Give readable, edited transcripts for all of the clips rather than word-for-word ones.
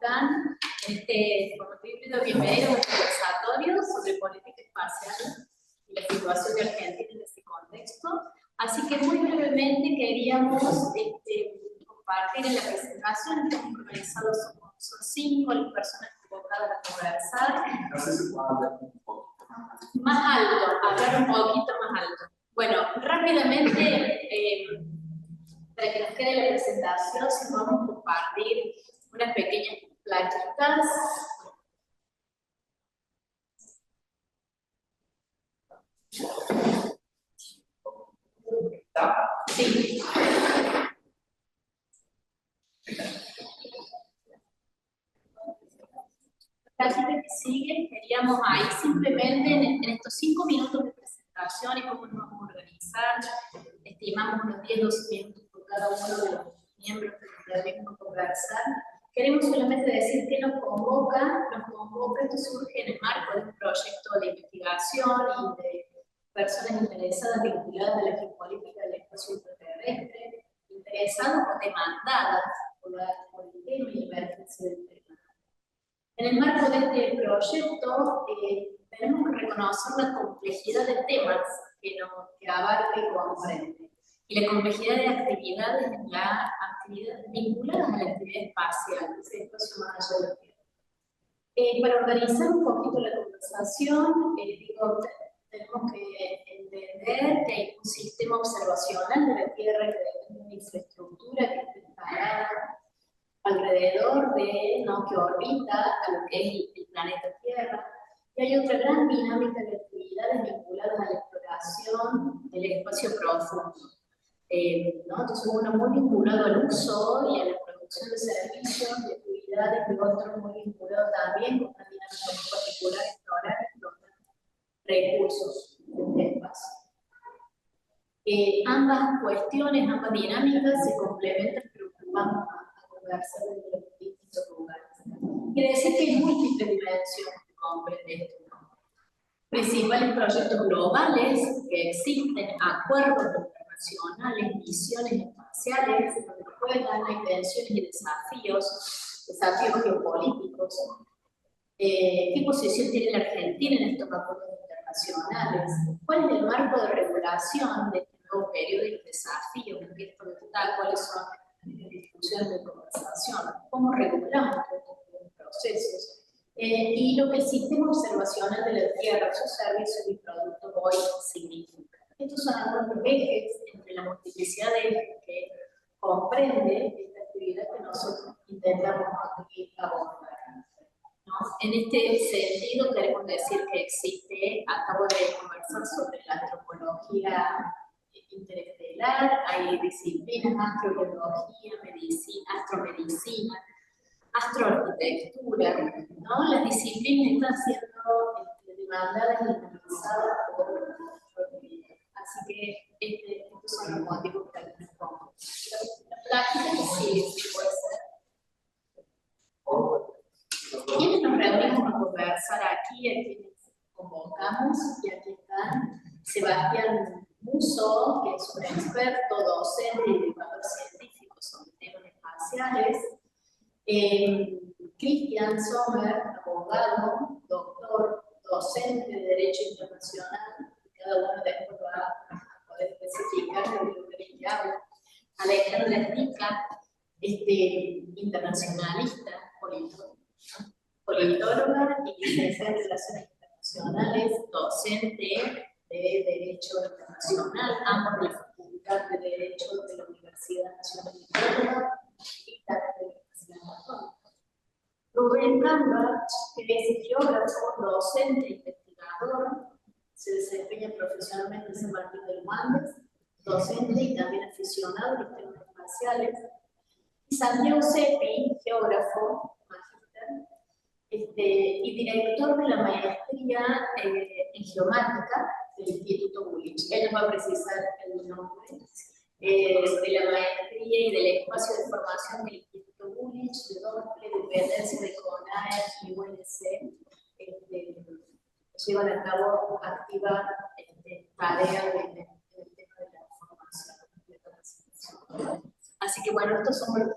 conozcan este formato híbrido. Bienvenidos a este conversatorio sobre política espacial y la situación de Argentina en este contexto. Así que muy brevemente queríamos compartir en la presentación. Hemos organizado, son 5 las personas convocadas a conversar. No sé si puedo hablar un poco más alto, hablar un poquito más alto. Bueno, rápidamente, para que nos quede la presentación, si vamos a compartir unas pequeñas plaquitas. Sí. Plaquita que sigue, queríamos ahí simplemente en estos 5 minutos de presentación y cómo nos vamos a organizar, estimamos unos 10-12 minutos por cada uno de los miembros que debemos conversar. Queremos solamente decir que nos convoca, esto surge en el marco de un proyecto de investigación y de personas interesadas vinculadas a la geopolítica del espacio extraterrestre, interesadas o demandadas por el tema y la emergencia del tema. En el marco de este proyecto, tenemos que reconocer la complejidad de temas que abarca y comprende, y la complejidad de actividades vinculadas a la actividad espacial, ese espacio más allá de la Tierra. Para organizar un poquito la conversación, tenemos que entender que hay un sistema observacional de la Tierra que depende de una infraestructura que está instalada alrededor de, que orbita a lo que es el planeta Tierra, y hay otra gran dinámica de actividades vinculadas a la exploración del espacio profundo. Entonces uno muy vinculado al uso y a la producción de servicios, de actividades, y otro muy vinculado también con una dinámica muy particular, explorar y explotar recursos del espacio. Ambas cuestiones, ambas dinámicas se complementan, pero vamos a conversar desde los distintos lugares. Quiere decir que hay múltiples dimensiones que comprende esto, principales proyectos globales que existen, acuerdos internacionales, misiones espaciales, donde juegan, hay tensiones y desafíos geopolíticos. ¿Qué posición tiene la Argentina en estos acuerdos internacionales? ¿Cuál es el marco de regulación de este nuevo periodo y desafíos? ¿Cuáles son las discusiones de conversación? ¿Cómo regulamos estos procesos? Y lo que el sistema observacional de la Tierra, sus servicios y productos hoy significa. Estos son algunos ejes entre la multiplicidad de ejes que comprende esta actividad que nosotros intentamos aquí abordar. En este sentido, queremos decir que acabo de conversar sobre la antropología interestelar, hay disciplinas, astrobiología, astromedicina, astroarquitectura, Las disciplinas están siendo demandadas y analizadas por así que estos son los motivos para que nos pongan. La práctica sí puede ser. ¿Quiénes nos reunimos a conversar aquí? A quienes convocamos, y aquí están Sebastián Musso, que es un experto, docente y divulgador científico sobre temas espaciales. Cristian Sommer, abogado, doctor, docente de Derecho Internacional, cada uno después va a poder especificar de lo que habla. Alejandra Tica, internacionalista, politóloga y licenciada en Relaciones Internacionales, docente de Derecho Internacional, ambos de la Facultad de Derecho de la Universidad Nacional de Córdoba y también de la Universidad Católica. Rubén Gambach, que es geógrafo, docente e investigador, se desempeña profesionalmente en San Martín del Andes, docente y también aficionado a los temas espaciales. Y Santiago Seppi, geógrafo, magíster, y director de la maestría en geomática del Instituto Bullich. Él nos va a precisar el nombre de la maestría y del espacio de formación del Instituto Bullich, de doble dependencia de CONAER y UNC, llevan a cabo activa tareas en el tema de la formación y la capacitación. Así que bueno, estos son los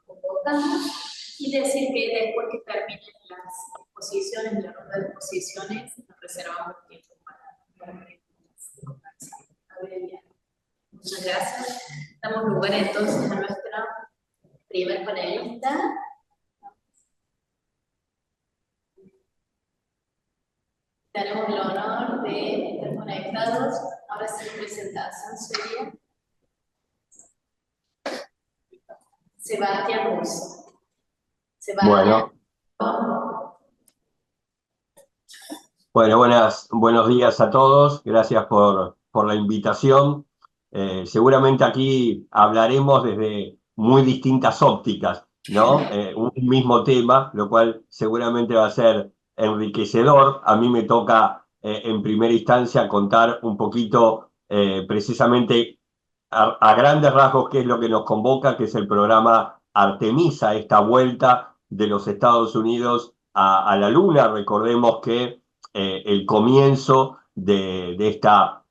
convocantes. Y sí decir que después que terminen las exposiciones, la ronda de exposiciones, nos reservamos tiempo para preguntas. Muchas gracias. Damos lugar entonces a nuestra primer panelista. Tenemos el honor de estar conectados. Ahora sí, presentación sería Sebastián Russo. Bueno, buenos días a todos. Gracias por la invitación. Seguramente aquí hablaremos desde muy distintas ópticas, ¿no? Un mismo tema, lo cual seguramente va a ser enriquecedor. A mí me toca, en primera instancia, contar un poquito, precisamente a grandes rasgos, qué es lo que nos convoca, que es el programa Artemisa, esta vuelta de los Estados Unidos a la Luna. Recordemos que el comienzo de esta,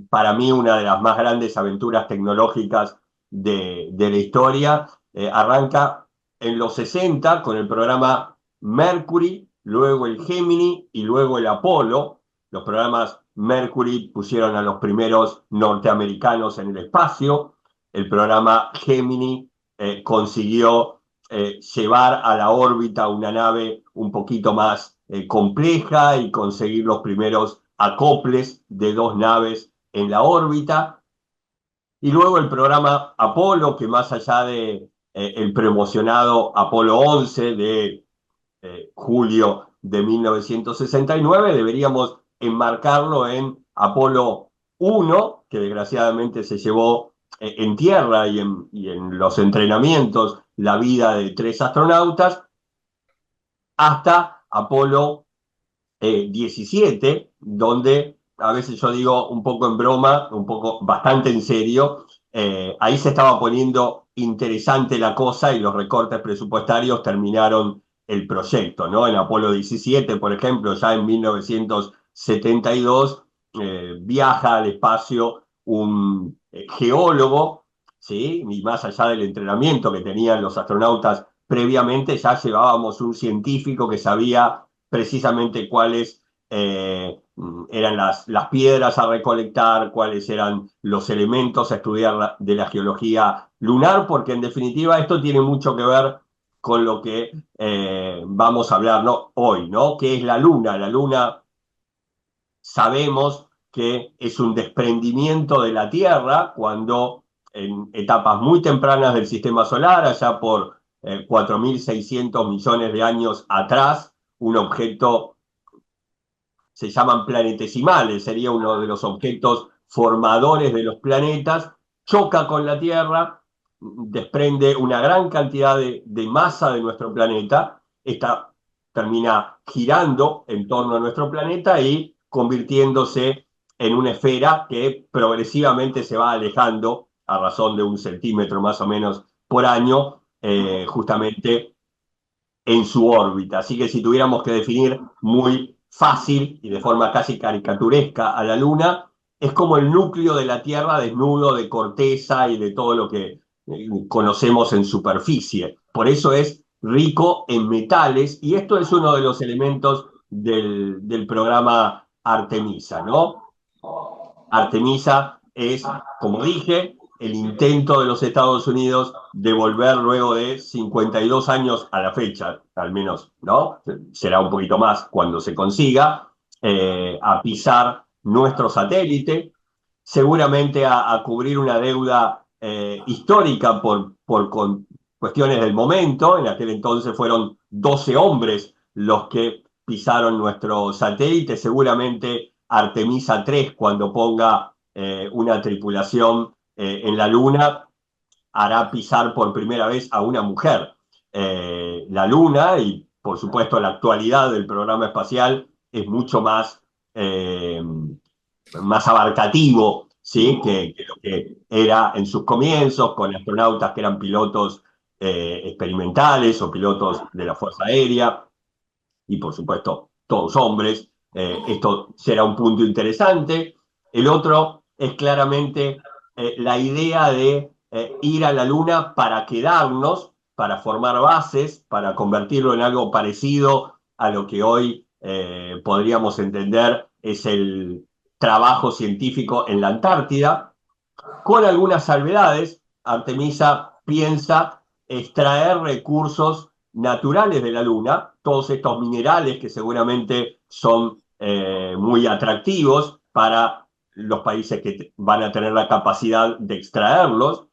para mí, una de las más grandes aventuras tecnológicas de la historia, arranca en los 60 con el programa Mercury, luego el Gemini y luego el Apolo. Los programas Mercury pusieron a los primeros norteamericanos en el espacio. El programa Gemini consiguió llevar a la órbita una nave un poquito más compleja y conseguir los primeros acoples de dos naves en la órbita. Y luego el programa Apolo, que más allá de el promocionado Apolo 11 de julio de 1969, deberíamos enmarcarlo en Apolo 1, que desgraciadamente se llevó en tierra y en los entrenamientos la vida de 3 astronautas, hasta Apolo 17, donde a veces yo digo un poco en broma, un poco bastante en serio, ahí se estaba poniendo interesante la cosa y los recortes presupuestarios terminaron el proyecto, ¿no? En Apolo 17, por ejemplo, ya en 1972, viaja al espacio un geólogo, ¿sí? Y más allá del entrenamiento que tenían los astronautas previamente, ya llevábamos un científico que sabía precisamente cuáles eran las piedras a recolectar, cuáles eran los elementos a estudiar de la geología lunar, porque en definitiva esto tiene mucho que ver con lo que vamos a hablar, ¿no?, hoy, ¿no? ¿Qué es la Luna? La Luna sabemos que es un desprendimiento de la Tierra cuando en etapas muy tempranas del sistema solar, allá por 4.600 millones de años atrás, un objeto, se llaman planetesimales, sería uno de los objetos formadores de los planetas, choca con la Tierra, desprende una gran cantidad de masa de nuestro planeta, esta termina girando en torno a nuestro planeta y convirtiéndose en una esfera que progresivamente se va alejando a razón de 1 centímetro más o menos por año, justamente en su órbita. Así que si tuviéramos que definir muy fácil y de forma casi caricaturesca a la Luna, es como el núcleo de la Tierra desnudo de corteza y de todo lo que conocemos en superficie. Por eso es rico en metales, y esto es uno de los elementos del programa Artemisa, ¿no? Artemisa es, como dije, el intento de los Estados Unidos de volver luego de 52 años a la fecha, al menos, ¿no? Será un poquito más cuando se consiga, a pisar nuestro satélite, seguramente a cubrir una deuda histórica por cuestiones del momento. En aquel entonces fueron 12 hombres los que pisaron nuestro satélite, seguramente Artemisa 3, cuando ponga una tripulación en la Luna, hará pisar por primera vez a una mujer la Luna, y por supuesto la actualidad del programa espacial es mucho más abarcativo, ¿sí?, que lo que era en sus comienzos, con astronautas que eran pilotos experimentales o pilotos de la Fuerza Aérea, y por supuesto todos hombres. Esto será un punto interesante. El otro es claramente la idea de ir a la Luna para quedarnos, para formar bases, para convertirlo en algo parecido a lo que hoy podríamos entender es el trabajo científico en la Antártida, con algunas salvedades. Artemisa piensa extraer recursos naturales de la Luna, todos estos minerales que seguramente son muy atractivos para los países que van a tener la capacidad de extraerlos.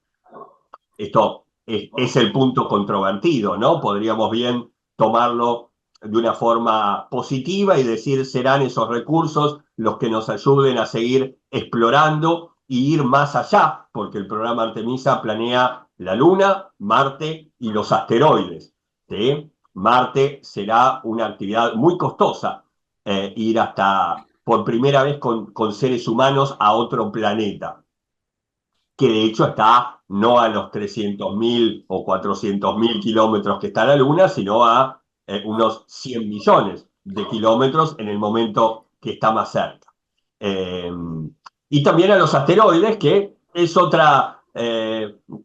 Esto es el punto controvertido, ¿no? Podríamos bien tomarlo de una forma positiva y decir serán esos recursos los que nos ayuden a seguir explorando y ir más allá, porque el programa Artemisa planea la Luna, Marte y los asteroides, ¿sí? Marte será una actividad muy costosa, ir hasta, por primera vez con seres humanos a otro planeta, que de hecho está no a los 300.000 o 400.000 kilómetros que está la Luna, sino a unos 100 millones de kilómetros en el momento que está más cerca. Y también a los asteroides, que es otra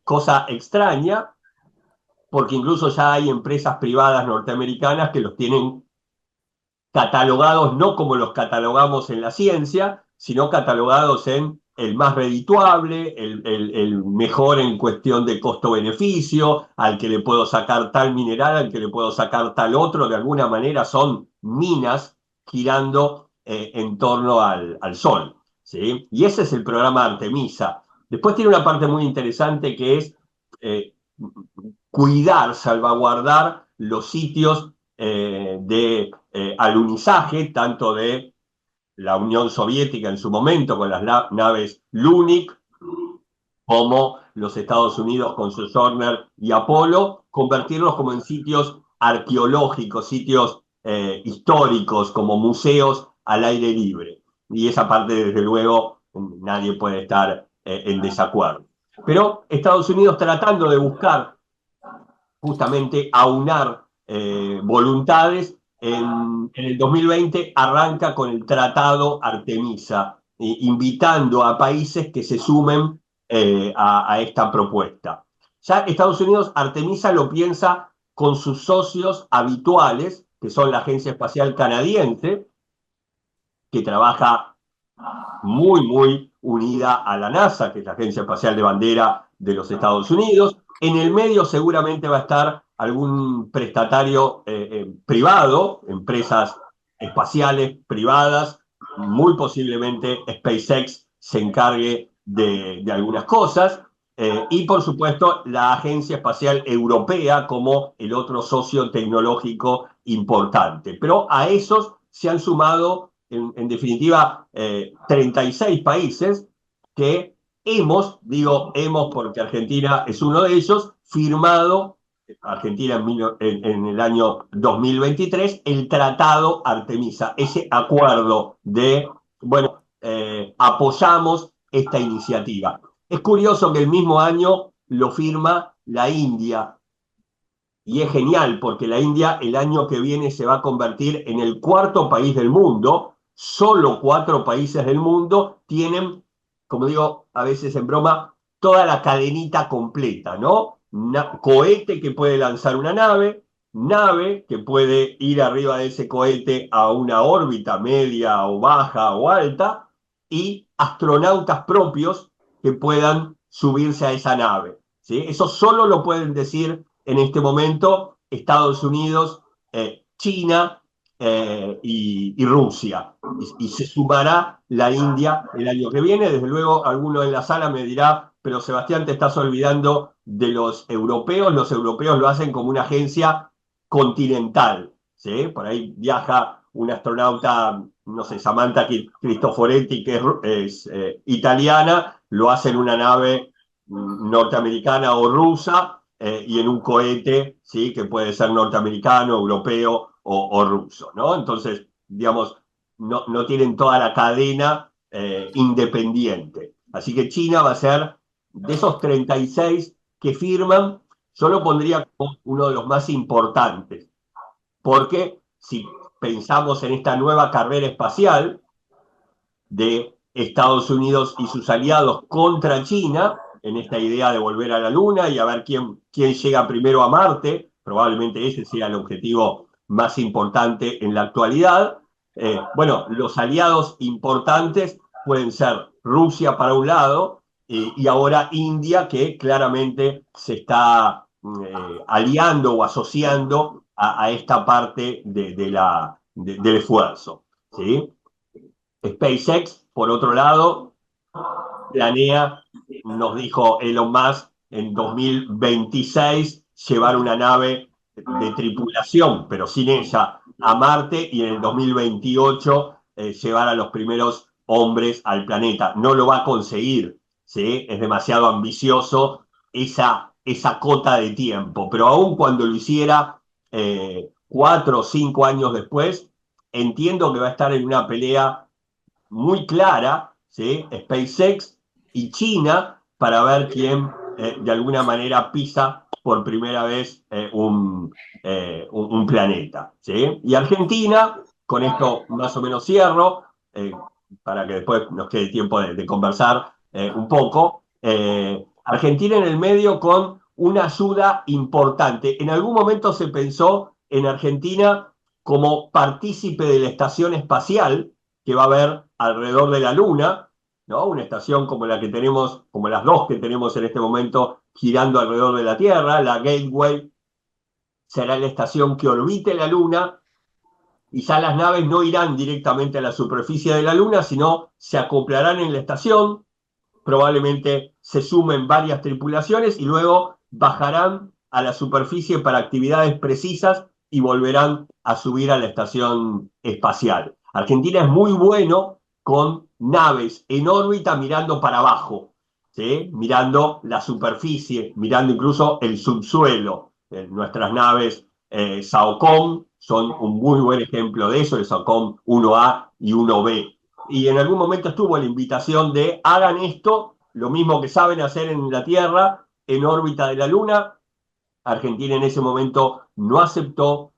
cosa extraña, porque incluso ya hay empresas privadas norteamericanas que los tienen catalogados no como los catalogamos en la ciencia, sino catalogados en el más redituable, el mejor en cuestión de costo-beneficio, al que le puedo sacar tal mineral, al que le puedo sacar tal otro. De alguna manera son minas girando en torno al Sol, ¿sí? Y ese es el programa Artemisa. Después tiene una parte muy interesante que es cuidar, salvaguardar los sitios de alunizaje, tanto de la Unión Soviética en su momento con las naves Lunik, como los Estados Unidos con su Sojourner y Apolo, convertirlos como en sitios arqueológicos, sitios históricos, como museos al aire libre. Y esa parte, desde luego, nadie puede estar en desacuerdo. Pero Estados Unidos, tratando de buscar justamente aunar voluntades, en el 2020 arranca con el Tratado Artemisa, invitando a países que se sumen a esta propuesta. Ya Estados Unidos Artemisa lo piensa con sus socios habituales, que son la Agencia Espacial Canadiense, que trabaja muy unida a la NASA, que es la Agencia Espacial de Bandera de los Estados Unidos. En el medio seguramente va a estar algún prestatario privado, empresas espaciales privadas, muy posiblemente SpaceX se encargue de algunas cosas, y por supuesto la Agencia Espacial Europea como el otro socio tecnológico importante. Pero a esos se han sumado en definitiva 36 países que digo hemos porque Argentina es uno de ellos, firmado, Argentina en el año 2023, el Tratado Artemisa, ese acuerdo de, bueno, apoyamos esta iniciativa. Es curioso que el mismo año lo firma la India, y es genial porque la India el año que viene se va a convertir en el cuarto país del mundo. Solo 4 países del mundo tienen, como digo a veces en broma, toda la cadenita completa, ¿no? Cohete que puede lanzar una nave que puede ir arriba de ese cohete a una órbita media o baja o alta, y astronautas propios que puedan subirse a esa nave, ¿sí? Eso solo lo pueden decir en este momento Estados Unidos, China y Rusia. Y se sumará la India el año que viene. Desde luego, alguno en la sala me dirá, pero Sebastián, te estás olvidando de los europeos. Los europeos lo hacen como una agencia continental, ¿sí? Por ahí viaja un astronauta, no sé, Samantha Cristoforetti, que es italiana, lo hace en una nave norteamericana o rusa, y en un cohete, ¿sí? Que puede ser norteamericano, europeo o ruso, ¿no? Entonces, digamos, no tienen toda la cadena independiente. Así que China va a ser, de esos 36 que firman, yo lo pondría como uno de los más importantes, porque si pensamos en esta nueva carrera espacial de Estados Unidos y sus aliados contra China, en esta idea de volver a la Luna y a ver quién llega primero a Marte. Probablemente ese sea el objetivo más importante en la actualidad. Bueno, los aliados importantes pueden ser Rusia para un lado y ahora India, que claramente se está aliando o asociando a esta parte del esfuerzo, ¿sí? SpaceX, por otro lado, planea, nos dijo Elon Musk, en 2026 llevar una nave de tripulación, pero sin ella, a Marte, y en el 2028 llevar a los primeros hombres al planeta. No lo va a conseguir, ¿sí? Es demasiado ambicioso esa cota de tiempo, pero aún cuando lo hiciera 4 o 5 años después, entiendo que va a estar en una pelea muy clara, ¿sí? SpaceX y China, para ver quién de alguna manera pisa por primera vez un planeta, ¿sí? Y Argentina, con esto más o menos cierro, para que después nos quede tiempo de conversar un poco. Argentina en el medio con una ayuda importante. En algún momento se pensó en Argentina como partícipe de la estación espacial que va a haber alrededor de la Luna, ¿no? Una estación como la que tenemos, como las dos que tenemos en este momento girando alrededor de la Tierra. La Gateway será la estación que orbite la Luna y ya las naves no irán directamente a la superficie de la Luna, sino se acoplarán en la estación, probablemente se sumen varias tripulaciones y luego bajarán a la superficie para actividades precisas y volverán a subir a la estación espacial. Argentina es muy bueno con naves en órbita mirando para abajo, ¿sí? Mirando la superficie, mirando incluso el subsuelo. Nuestras naves SAOCOM son un muy buen ejemplo de eso, el SAOCOM 1A y 1B. Y en algún momento estuvo la invitación de hagan esto, lo mismo que saben hacer en la Tierra, en órbita de la Luna. Argentina en ese momento no aceptó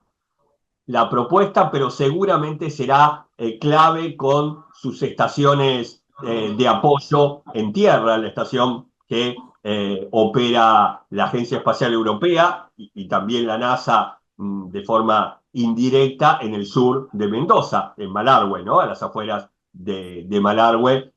la propuesta, pero seguramente será clave con sus estaciones de apoyo en tierra, la estación que opera la Agencia Espacial Europea y también la NASA de forma indirecta en el sur de Mendoza, en Malargüe, ¿no? A las afueras de Malargüe.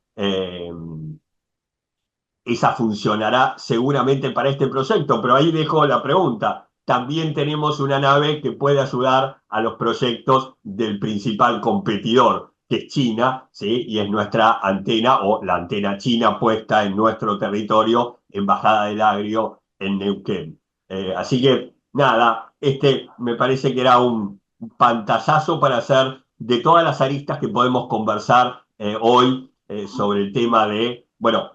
Esa funcionará seguramente para este proyecto, pero ahí dejo la pregunta. También tenemos una nave que puede ayudar a los proyectos del principal competidor, que es China, ¿sí? Y es nuestra antena o la antena china puesta en nuestro territorio, Embajada del Agrio en Neuquén. Así que nada, este me parece que era un pantallazo para hacer de todas las aristas que podemos conversar hoy sobre el tema de, bueno,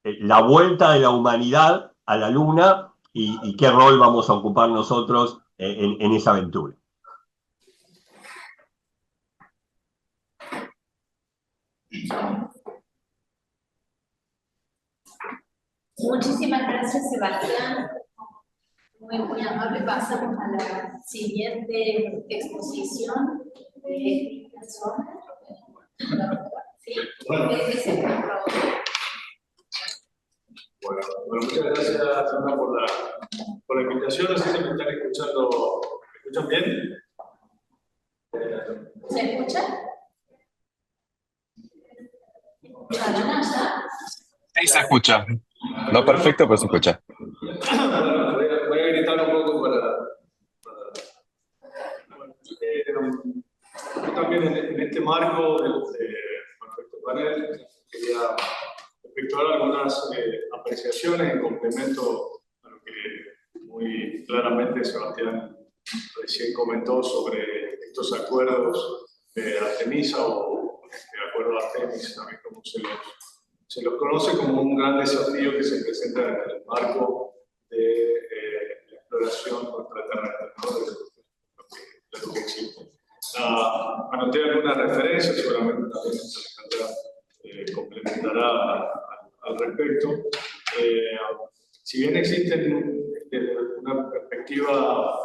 la vuelta de la humanidad a la Luna y qué rol vamos a ocupar nosotros en esa aventura. Muchísimas gracias, Sebastián. Muy amable. Pasamos a la siguiente exposición de personas. Sí, es el Bueno, muchas gracias, Sandra, por la invitación. No sé si me están escuchando. ¿Me escuchan bien? ¿Se escucha? ¿Para Naya? Sí, se escucha. No perfecto, pero se escucha. Bueno, voy a gritar un poco yo también en este marco de este panel quería efectuar algunas apreciaciones en complemento a lo que muy claramente Sebastián recién comentó sobre estos acuerdos de Artemisa o el acuerdo Artemis, también como se los conoce como un gran desafío que se presenta en el marco de la exploración extraterrestre, ¿no? de lo que existe. Anoté algunas referencias, seguramente también Alejandra complementará al respecto. Si bien existen desde una perspectiva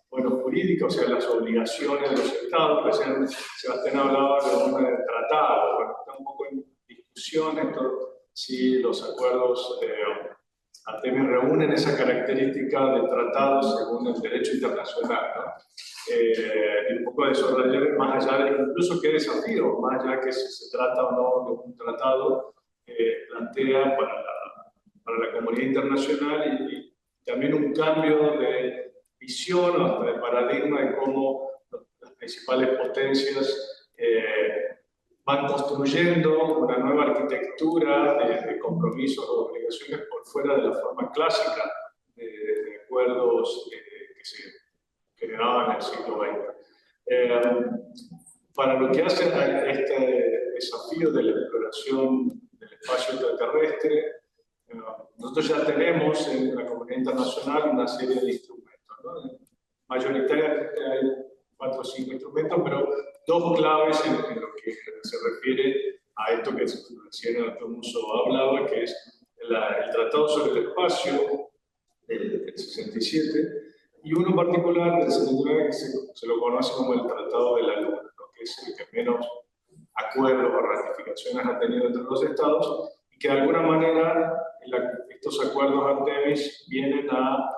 jurídica, o sea, las obligaciones de los estados, recién Sebastián hablaba de un tratado, está un poco en discusión esto, si los acuerdos Artemis reúnen esa característica de tratados según el derecho internacional, ¿no? Y un poco de desarrollar más allá de incluso qué desafío, más allá que si se trata o no de un tratado, plantea para la comunidad internacional y también un cambio de visión o de paradigma de cómo las principales potencias van construyendo una nueva arquitectura de compromisos o obligaciones por fuera de la forma clásica de acuerdos que se generaban en el siglo XX. Para lo que hace a este desafío de la exploración del espacio extraterrestre, nosotros ya tenemos en la comunidad internacional una serie de instrumentos, ¿no? Mayoritariamente hay 4 o 5 instrumentos, pero 2 claves en lo que se refiere a esto que recién Arturo Musso hablaba, que es el Tratado sobre el Espacio del 67, y uno particular del 79 que se lo conoce como el Tratado de la Luna, ¿no? Que es el que menos acuerdos o ratificaciones ha tenido entre los estados, y que de alguna manera estos acuerdos Artemis vienen a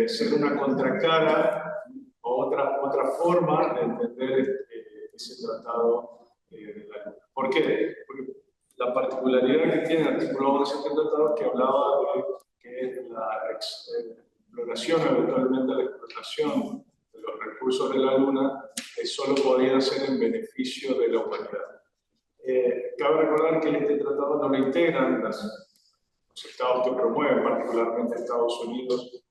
ser una contracara o otra forma de entender ese tratado de la Luna. ¿Por qué? Porque la particularidad que tiene el artículo 11 del tratado que hablaba de que la exploración, eventualmente la explotación de los recursos de la Luna, solo podía ser en beneficio de la humanidad. Cabe recordar que este tratado no lo integran los estados que promueven, particularmente Estados Unidos,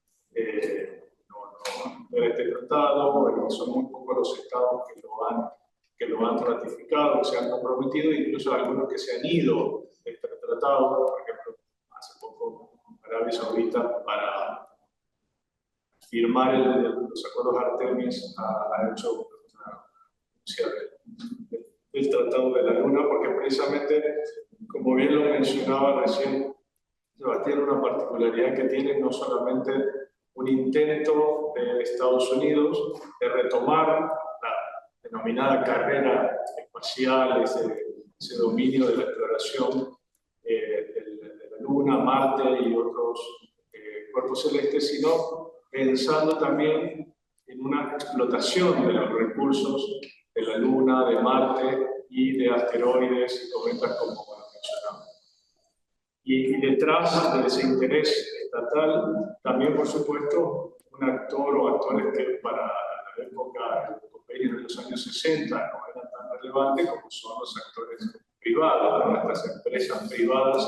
no este tratado, son muy pocos los estados que lo han ratificado, que se han comprometido, incluso algunos que se han ido de este tratado, por ejemplo, hace poco Arabia Saudita, para firmar los acuerdos Artemis, ha hecho una denuncia del Tratado de la Luna, porque precisamente, como bien lo mencionaba recién Sebastián, una particularidad que tiene no solamente un intento de Estados Unidos de retomar la denominada carrera espacial, ese dominio de la exploración de la Luna, Marte y otros cuerpos celestes, sino pensando también en una explotación de los recursos de la Luna, de Marte y de asteroides y cometas, como mencionamos. Y detrás de ese interés estatal, también, por supuesto, un actor o actores que para la época de los años 60 no eran tan relevantes como son los actores privados, ¿no? Estas empresas privadas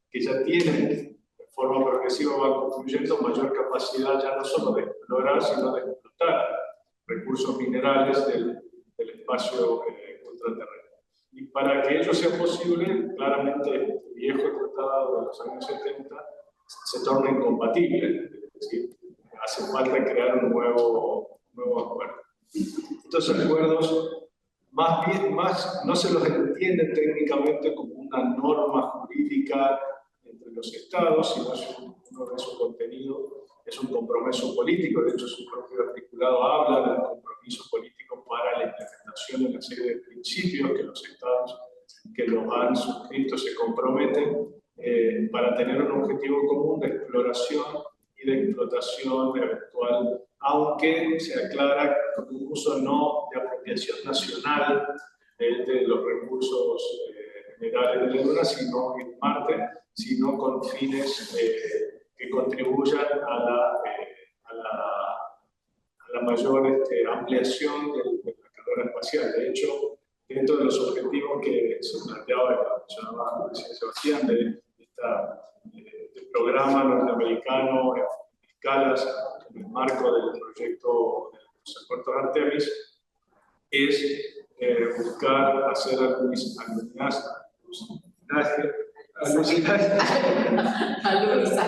que ya tienen de forma progresiva, van construyendo mayor capacidad ya no solo de explorar, sino de explotar recursos minerales del espacio ultraterrestre. Y para que ello sea posible, claramente el viejo tratado de los años 70 se torna incompatible, es decir, hace falta crear un nuevo acuerdo. Estos acuerdos no se los entiende técnicamente como una norma jurídica entre los estados, sino uno de su contenido es un compromiso político. De hecho, su propio articulado habla del compromiso político para la implementación de una serie de principios que los estados que los han suscrito se comprometen para tener un objetivo común de exploración y de explotación eventual, aunque se aclara con un uso no de apropiación nacional de los recursos minerales de la Luna, sino en Marte, sino con fines que contribuyan a la mayor ampliación de la carrera espacial. De hecho, dentro de los objetivos que se planteaba, que mencionaba Sebastián, del programa norteamericano en escalas en el marco del proyecto de los acuerdos Artemis, es buscar hacer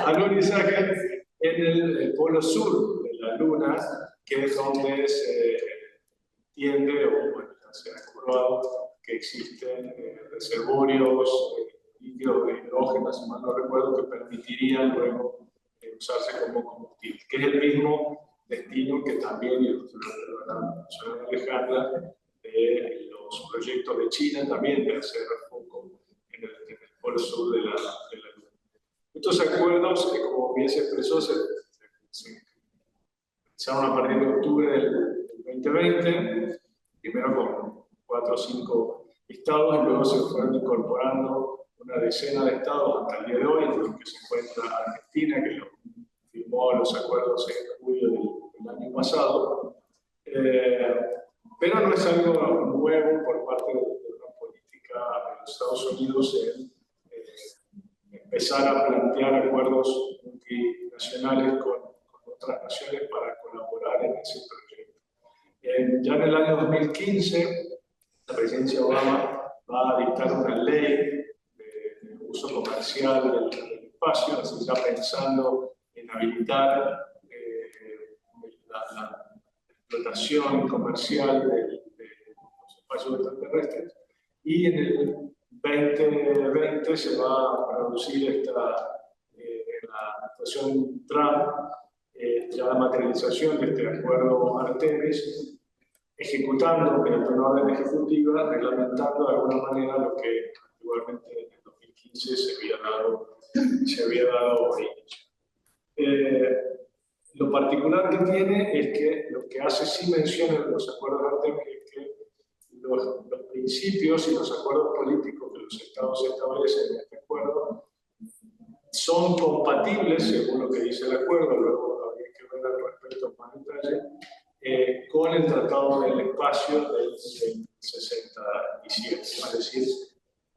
alunizaje en el polo sur de la Luna, que es donde se entiende, o bueno, se ha comprobado que existen reservorios líquidos de hidrógeno, si mal no recuerdo, que permitirían luego usarse como combustible, que es el mismo destino que también, y lo mencionó Alejandra, de los proyectos de China también de hacer foco en el polo sur de la Luna. Estos acuerdos, como bien se expresó, se empezaron a partir de octubre del 2020, primero con 4 o 5 estados y luego se fueron incorporando una decena de estados hasta el día de hoy, entre los que se encuentra Argentina, que firmó los acuerdos en julio del año pasado. Pero no es algo nuevo por parte de la política de los Estados Unidos en empezar a plantear acuerdos multinacionales con otras naciones para colaborar en ese proyecto. Ya en el año 2015, la presidencia Obama va a dictar una ley de uso comercial del espacio, así ya pensando en habilitar la explotación comercial de los espacios extraterrestres. Y en el 2020 se va a producir la administración Trump, ya la materialización de este acuerdo Artemis, ejecutando mediante una orden ejecutiva, reglamentando de alguna manera lo que anteriormente en el 2015 se había dado inicio. Lo particular que tiene es que lo que hace sí menciona en los acuerdos Artemis es que los principios y los acuerdos políticos que los estados establecen en este acuerdo son compatibles, según lo que dice el acuerdo, luego habría que ver al respecto más detalle, con el Tratado del Espacio del 67, es decir,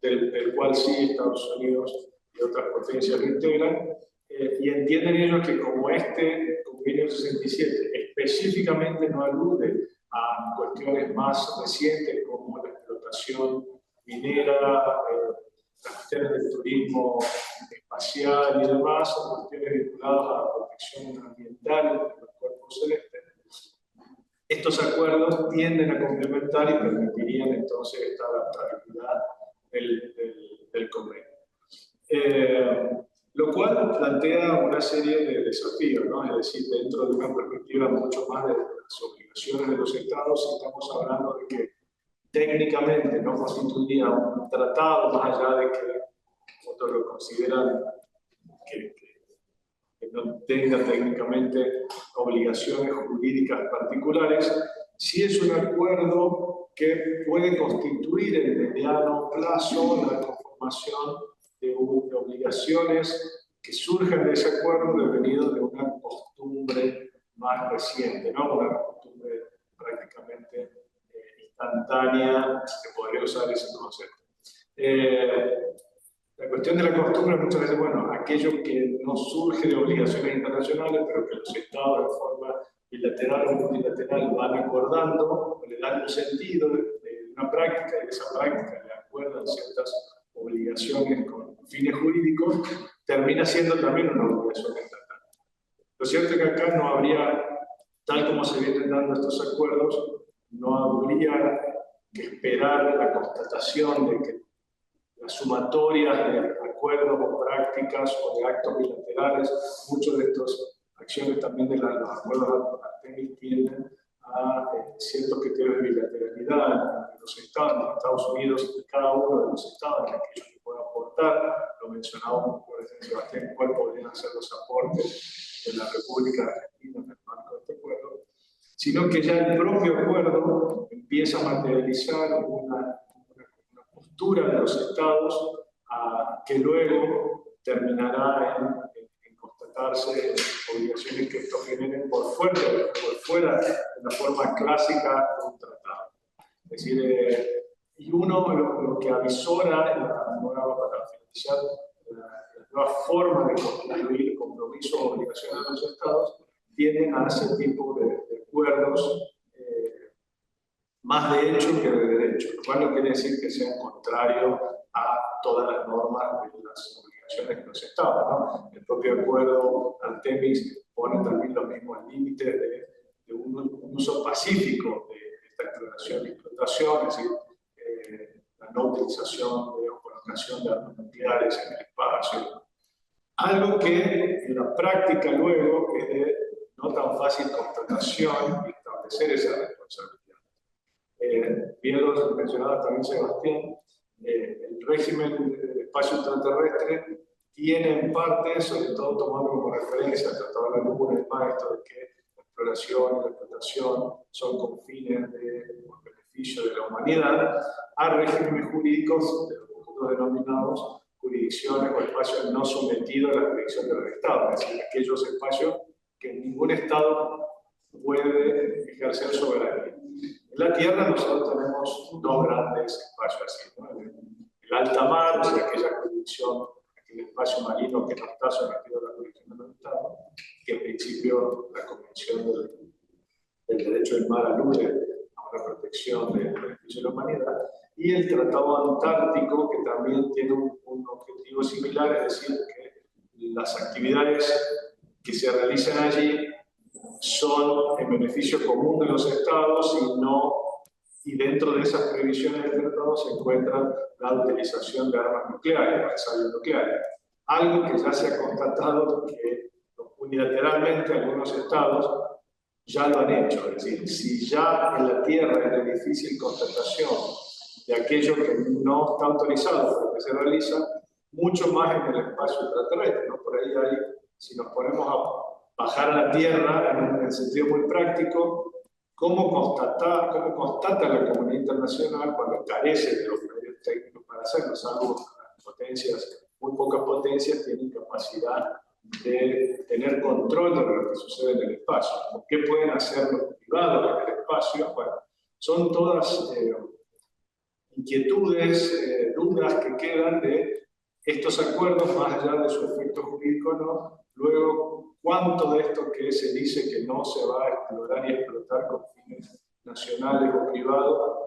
del cual sí Estados Unidos y otras potencias lo integran, y entienden ellos que como este convenio 67 específicamente no alude a cuestiones más recientes como la explotación minera, las cuestiones del turismo espacial y demás, cuestiones vinculadas a la protección ambiental de los cuerpos celestes. Estos acuerdos tienden a complementar y permitirían entonces esta adaptabilidad del convenio. Lo cual plantea una serie de desafíos, ¿no? Es decir, dentro de una perspectiva mucho más de las obligaciones de los estados, estamos hablando de que técnicamente no constituiría un tratado, más allá de que otros lo consideran que no tenga técnicamente obligaciones jurídicas particulares, sí es un acuerdo que puede constituir en mediano plazo la conformación de obligaciones que surgen de ese acuerdo devenido de una costumbre más reciente, ¿no? Una costumbre prácticamente instantánea, que podría usar ese concepto. La cuestión de la costumbre muchas veces, bueno, aquello que no surge de obligaciones internacionales, pero que los estados de forma bilateral o multilateral van acordando, le dan un sentido de una práctica, y esa práctica le acuerdan ciertas obligaciones con fines jurídicos, termina siendo también una obligación estatal. Lo cierto es que acá no habría, tal como se vienen dando estos acuerdos, no habría que esperar la constatación de que las sumatorias de acuerdos o prácticas o de actos bilaterales, muchas de estas acciones también de los acuerdos Artemis tienden a ciertos criterios de bilateralidad entre los Estados Unidos y cada uno de los estados en aquellos que puedan aportar. Lo mencionábamos por ejemplo, Sebastián, cuál podrían ser los aportes de la República Argentina en el marco de este acuerdo, sino que ya el propio acuerdo empieza a materializar una postura de los estados que luego terminará en constatarse obligaciones que esto generen por fuera de la forma clásica de un tratado. Es decir, y uno lo que avisora para finalizar la nueva forma de constituir compromisos o obligaciones de los estados tienden a ese tipo de acuerdos más de hecho que de derecho, lo cual no quiere decir que sea contrario a todas las normas de las obligaciones de los estados, ¿no? El propio acuerdo Artemis pone también los mismos límites de un uso pacífico de esta exploración y explotación, es decir, la no utilización o colocación de armas nucleares en el espacio. Algo que en la práctica luego es de no tan fácil constatación y establecer esa responsabilidad. Bien lo mencionaba también Sebastián, el régimen del espacio extraterrestre tiene en parte, sobre todo tomando como referencia el Tratado de la Luna y demás, esto de que la exploración y la explotación son con fines de beneficio de la humanidad, a regímenes jurídicos de los denominados jurisdicciones o espacios no sometidos a la jurisdicción del Estado, es decir, aquellos espacios que ningún Estado puede ejercer soberanía. En la Tierra nosotros tenemos dos grandes espacios así, ¿no? El alta mar, o sea, aquella jurisdicción, aquel espacio marino que no está sometido a la jurisdicción del Estado, que en principio la Convención del Derecho del Mar alude a una protección del beneficio de la humanidad, y el Tratado Antártico, que también tiene un objetivo similar, es decir, que las actividades que se realizan allí son en beneficio común de los estados y dentro de esas previsiones del tratado se encuentra la utilización de armas nucleares, ensayos nucleares. Algo que ya se ha constatado que unilateralmente algunos estados ya lo han hecho. Es decir, si ya en la Tierra es de difícil constatación de aquello que no está autorizado por lo que se realiza, mucho más en el espacio extraterrestre, ¿no? Por ahí hay, si nos ponemos a bajar a la Tierra en el sentido muy práctico, ¿cómo constata la comunidad internacional cuando carece de los medios técnicos para hacerlo? Salvo potencias, muy pocas potencias tienen capacidad de tener control de lo que sucede en el espacio. ¿Qué pueden hacer los privados en el espacio? Bueno, son todas inquietudes, dudas que quedan de estos acuerdos, más allá de su efecto jurídico, ¿no? Luego, ¿cuánto de esto que se dice que no se va a explorar y explotar con fines nacionales o privados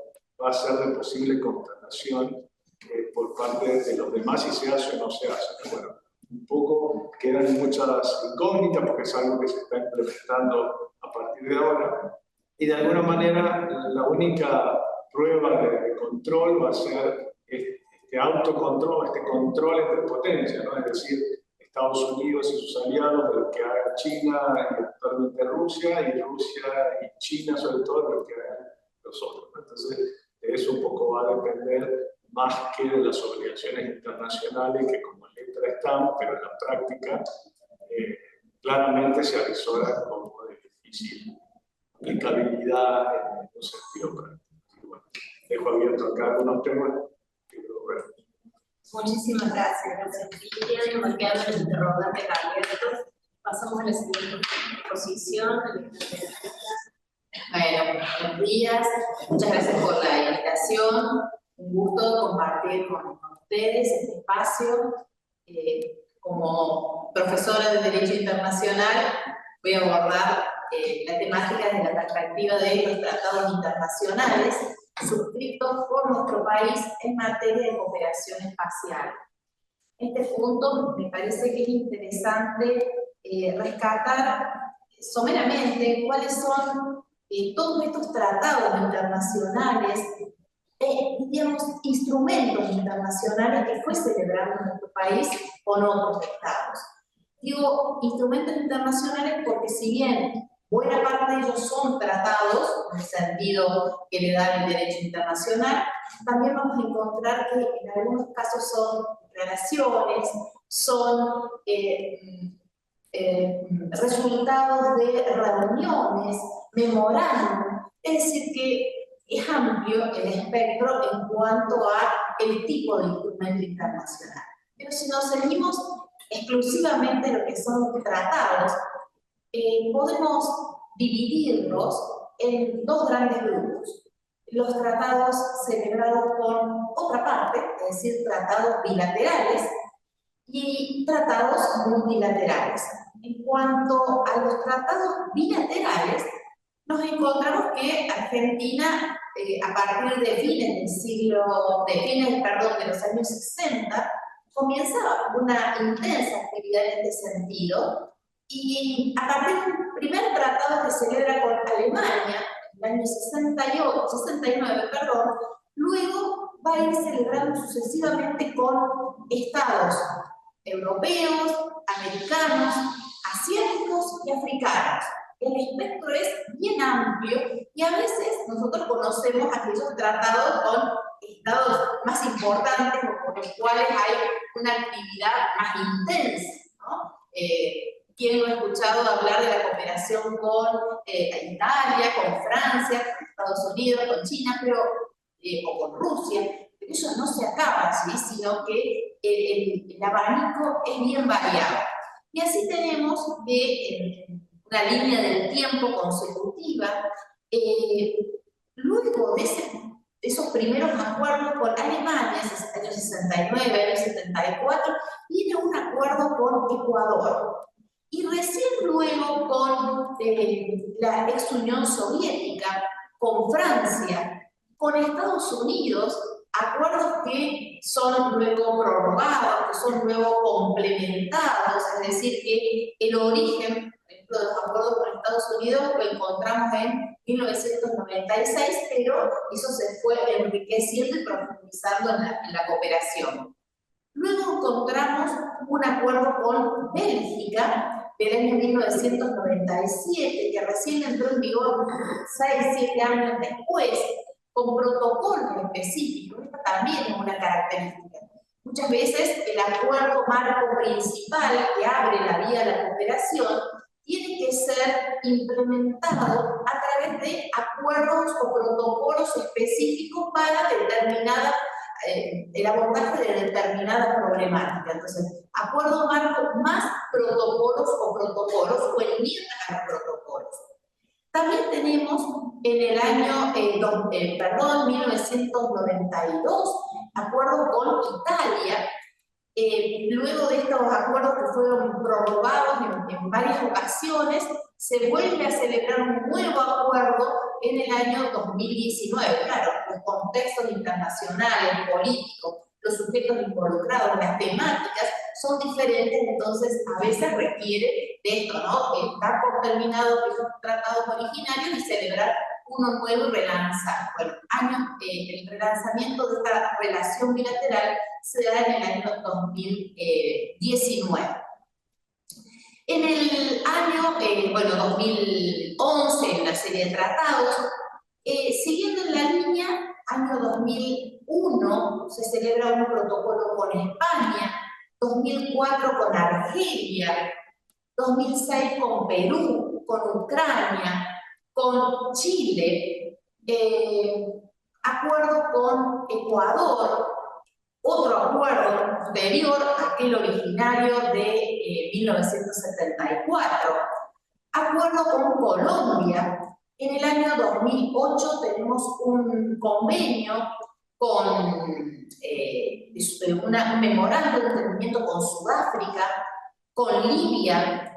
va a ser de posible constatación por parte de los demás si se hace o no se hace? Bueno, un poco quedan muchas incógnitas porque es algo que se está implementando a partir de ahora, y de alguna manera la única prueba de control va a ser este autocontrol, este control entre potencias, ¿no? Es decir, Estados Unidos y sus aliados de lo que haga China y actualmente Rusia, y Rusia y China sobre todo de lo que hagan los otros, ¿no? Entonces, de eso un poco va a depender más que de las obligaciones internacionales que como letra están, pero en la práctica claramente se avisora como de difícil aplicabilidad en un sentido práctico. Bueno, dejo abierto acá algunos temas. Bueno. Muchísimas gracias, Cristian. Nos quedan los interrogantes abiertos. Pasamos a la siguiente exposición. Bueno, buenos días. Muchas gracias por la invitación. Un gusto compartir con ustedes este espacio. Como profesora de Derecho Internacional, voy a abordar la temática de la perspectiva de los tratados internacionales suscritos por nuestro país en materia de cooperación espacial. En este punto me parece que es interesante rescatar someramente cuáles son todos estos tratados internacionales, digamos, instrumentos internacionales que fue celebrado en nuestro país con otros estados. Digo instrumentos internacionales porque si bien buena parte de ellos son tratados, en el sentido que le da el derecho internacional, también vamos a encontrar que en algunos casos son declaraciones, son resultados de reuniones, memorándum, es decir que es amplio el espectro en cuanto a el tipo de instrumento internacional. Pero si nos seguimos exclusivamente lo que son tratados, podemos dividirlos en dos grandes grupos. Los tratados celebrados con otra parte, es decir, tratados bilaterales y tratados multilaterales. En cuanto a los tratados bilaterales, nos encontramos que Argentina, a partir de de los años 60, comienza una intensa actividad en este sentido, y a partir del primer tratado que celebra con Alemania, en el año 69, luego va a ir celebrando sucesivamente con estados europeos, americanos, asiáticos y africanos. el espectro es bien amplio y a veces nosotros conocemos aquellos tratados con estados más importantes o con los cuales hay una actividad más intensa, ¿no? ¿Quién no ha escuchado hablar de la cooperación con Italia, con Francia, con Estados Unidos, con China, pero, o con Rusia? Pero eso no se acaba, ¿sí? Sino que el abanico es bien variado. Y así tenemos una línea del tiempo consecutiva. Luego de esos primeros acuerdos con Alemania, años 69, años 74, viene un acuerdo con Ecuador. Y recién luego con la ex Unión Soviética, con Francia, con Estados Unidos, acuerdos que son luego prorrogados, que son luego complementados, es decir, que el origen, por ejemplo, de los acuerdos con Estados Unidos lo encontramos en 1996, pero eso se fue enriqueciendo y profundizando en la cooperación. Luego encontramos un acuerdo con Bélgica del año 1997, que recién entró en vigor 6-7 años después, con protocolos específicos. Esta también es una característica. Muchas veces el acuerdo marco principal que abre la vía a la cooperación tiene que ser implementado a través de acuerdos o protocolos específicos para determinada el abordaje de determinada problemática. Entonces, acuerdo marco más protocolos o enmiendas a los protocolos. También tenemos en el año 1992 acuerdo con Italia. Luego de estos acuerdos que fueron prorrogados en varias ocasiones, se vuelve a celebrar un nuevo acuerdo en el año 2019. Claro, los contextos internacionales, políticos, los sujetos involucrados, las temáticas son diferentes, entonces a veces requiere de esto, ¿no? Dar por terminados esos tratados originarios y celebrar uno nuevo y relanzar. Bueno, el relanzamiento de esta relación bilateral se da en el año 2019. En el año 2011, en la serie de tratados, siguiendo en la línea, año 2001 se celebra un protocolo con España, 2004 con Argelia, 2006 con Perú, con Ucrania, con Chile, acuerdo con Ecuador, otro acuerdo anterior a aquel originario de 1974, acuerdo con Colombia. En el año 2008 tenemos un convenio con un memorando de entendimiento con Sudáfrica, con Libia.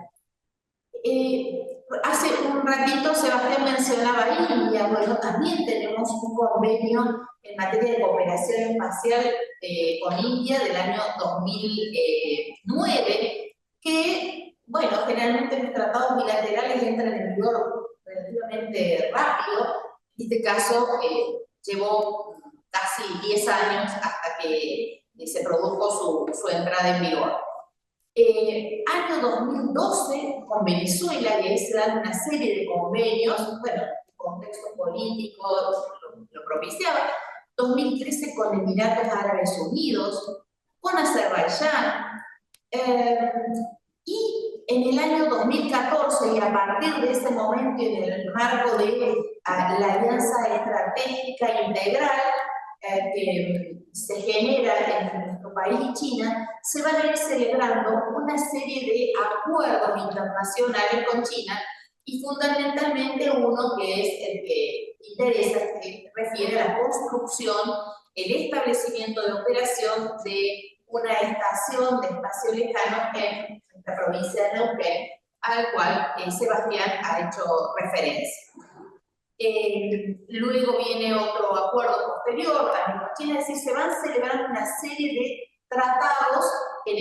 Hace un ratito Sebastián mencionaba India. Bueno, también tenemos un convenio en materia de cooperación espacial con India del año 2009, que, bueno, generalmente los tratados bilaterales entran en vigor relativamente rápido. En este caso, llevó casi 10 años hasta que se produjo su entrada en vigor. Año 2012, con Venezuela, y ahí se dan una serie de convenios, bueno, el contexto político lo propiciaba. 2013 con Emiratos Árabes Unidos, con Azerbaiyán, y en el año 2014, y a partir de ese momento, en el marco de la Alianza Estratégica Integral que se genera entre nuestro país y China, se van a ir celebrando una serie de acuerdos internacionales con China, y fundamentalmente uno que es el que interesa, que refiere a la construcción, el establecimiento de operación de una estación de espacio lejano en la provincia de Neuquén, al cual Sebastián ha hecho referencia. Luego viene otro acuerdo posterior también con China, es decir, se van celebrando una serie de tratados en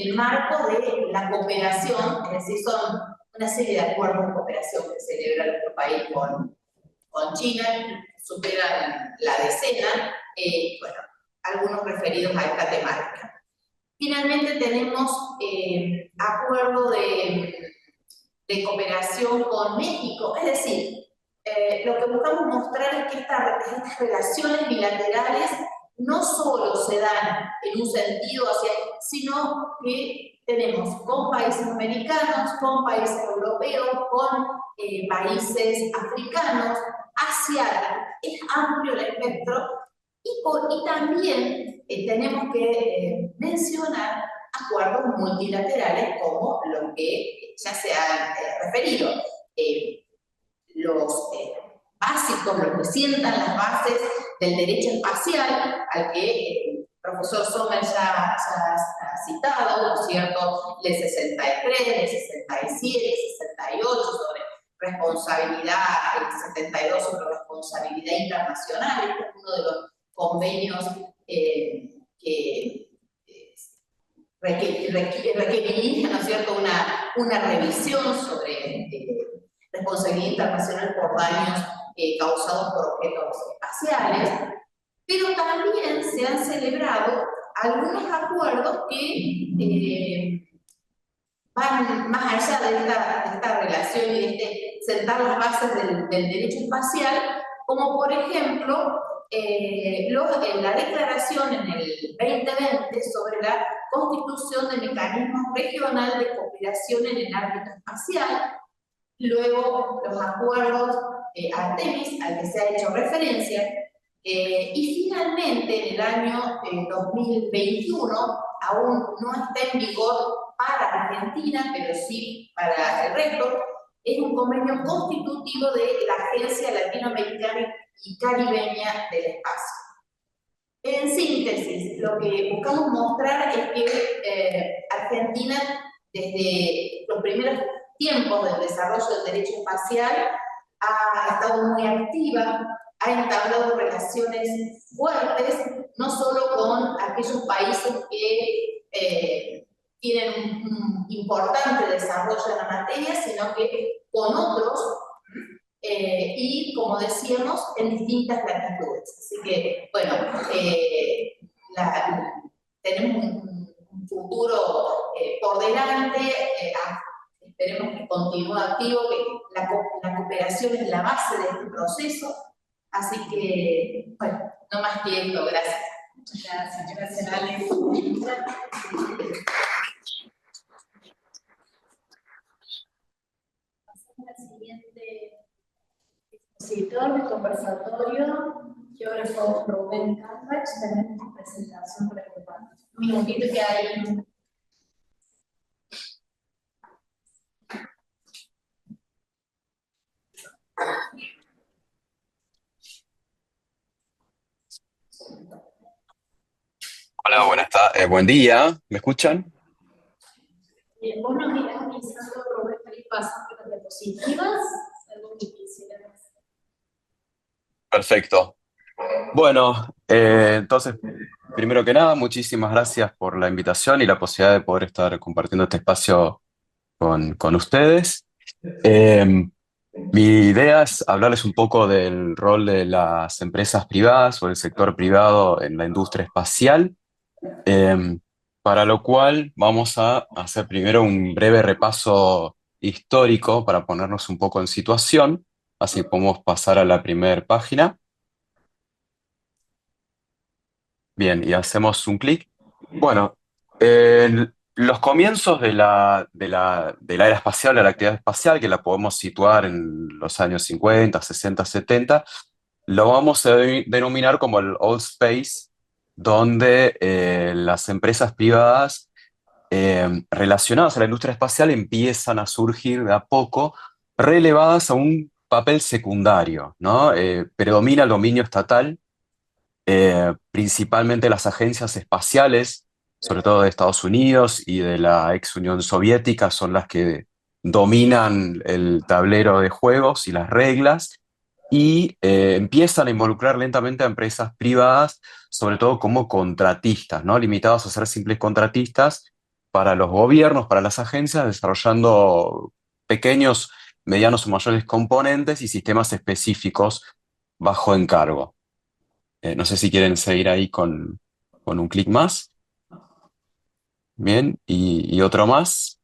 el marco de la cooperación, es decir, son una serie de acuerdos de cooperación que celebra nuestro país con China, superan la decena, bueno, algunos referidos a esta temática. Finalmente tenemos acuerdo de de cooperación con México. Es decir, lo que buscamos mostrar es que estas relaciones bilaterales no solo se dan en un sentido sino que tenemos con países americanos, con países europeos, con países africanos, asiáticos. Es amplio el espectro y también tenemos que mencionar acuerdos multilaterales como los que ya se han referido. Los básicos, los que sientan las bases del derecho espacial, al que el profesor Sommer ya ha citado, ¿no es cierto? El 63, el 67, el 68 sobre responsabilidad, el 72 sobre responsabilidad internacional. Este es uno de los convenios que requeriría, ¿no es cierto?, una revisión sobre responsabilidad internacional por daños causados por objetos espaciales, pero también se han celebrado algunos acuerdos que van más allá de esta relación y de sentar las bases del derecho espacial, como por ejemplo la declaración en el 2020 sobre la constitución de mecanismos regionales de cooperación en el ámbito espacial, luego los acuerdos Artemis, al que se ha hecho referencia, y finalmente en el año 2021, aún no está en vigor para Argentina, pero sí para el resto, es un convenio constitutivo de la Agencia Latinoamericana y Caribeña del Espacio. En síntesis, lo que buscamos mostrar es que Argentina, desde los primeros tiempos del desarrollo del derecho espacial, ha estado muy activa, ha entablado relaciones fuertes, no solo con aquellos países que tienen un importante desarrollo en la materia, sino que con otros, y como decíamos, en distintas latitudes. Así que, bueno, tenemos un futuro por delante, esperemos que continúe activo, que la cooperación es la base de este proceso. Así que, bueno, no más que esto, gracias. Muchas gracias, Ale. Pasamos al siguiente expositor de conversatorio, geógrafo Rubén Cambach. Tenemos una presentación para compartir. Un minutito que hay. Hola, buen día, ¿me escuchan? Vos nos irás avisando, Rubén, para ir pasando las diapositivas. Algo que quisieras. Perfecto. Bueno, entonces, primero que nada, muchísimas gracias por la invitación y la posibilidad de poder estar compartiendo este espacio con ustedes. Mi idea es hablarles un poco del rol de las empresas privadas o el sector privado en la industria espacial, para lo cual vamos a hacer primero un breve repaso histórico para ponernos un poco en situación, así podemos pasar a la primera página. Bien, y hacemos un clic. Bueno, los comienzos de la era espacial, de la actividad espacial, que la podemos situar en los años 50, 60, 70, lo vamos a denominar como el Old Space, donde las empresas privadas relacionadas a la industria espacial empiezan a surgir de a poco, relevadas a un papel secundario, ¿no? Predomina el dominio estatal, principalmente las agencias espaciales, sobre todo de Estados Unidos y de la ex Unión Soviética, son las que dominan el tablero de juegos y las reglas, y empiezan a involucrar lentamente a empresas privadas, sobre todo como contratistas, ¿no? Limitados a ser simples contratistas para los gobiernos, para las agencias, desarrollando pequeños, medianos o mayores componentes y sistemas específicos bajo encargo. No sé si quieren seguir ahí con un clic más. Bien, y otro más.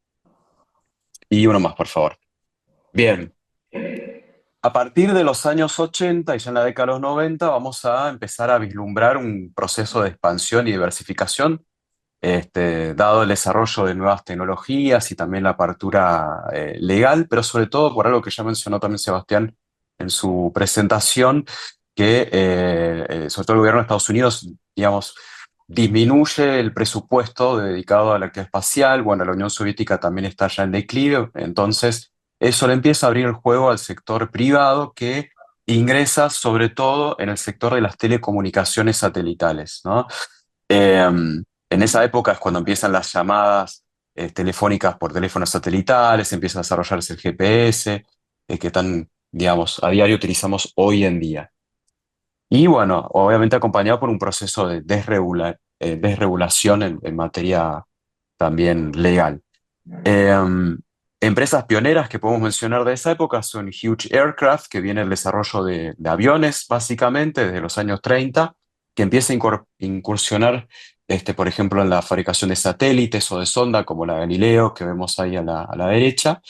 Y uno más, por favor. Bien. A partir de los años 80 y ya en la década de los 90 vamos a empezar a vislumbrar un proceso de expansión y diversificación, dado el desarrollo de nuevas tecnologías y también la apertura legal, pero sobre todo por algo que ya mencionó también Sebastián en su presentación, que sobre todo el gobierno de Estados Unidos, digamos, disminuye el presupuesto dedicado a la actividad espacial. Bueno, la Unión Soviética también está ya en declive, entonces eso le empieza a abrir el juego al sector privado que ingresa sobre todo en el sector de las telecomunicaciones satelitales, ¿no? En esa época es cuando empiezan las llamadas telefónicas por teléfonos satelitales, empieza a desarrollarse el GPS, que tan, digamos, a diario utilizamos hoy en día. Y bueno, obviamente acompañado por un proceso de desregulación en materia también legal. Empresas pioneras que podemos mencionar de esa época son Hughes Aircraft, que viene el desarrollo de aviones básicamente desde los años 30, que empieza a incursionar, por ejemplo, en la fabricación de satélites o de sonda, como la Galileo, que vemos ahí a la derecha.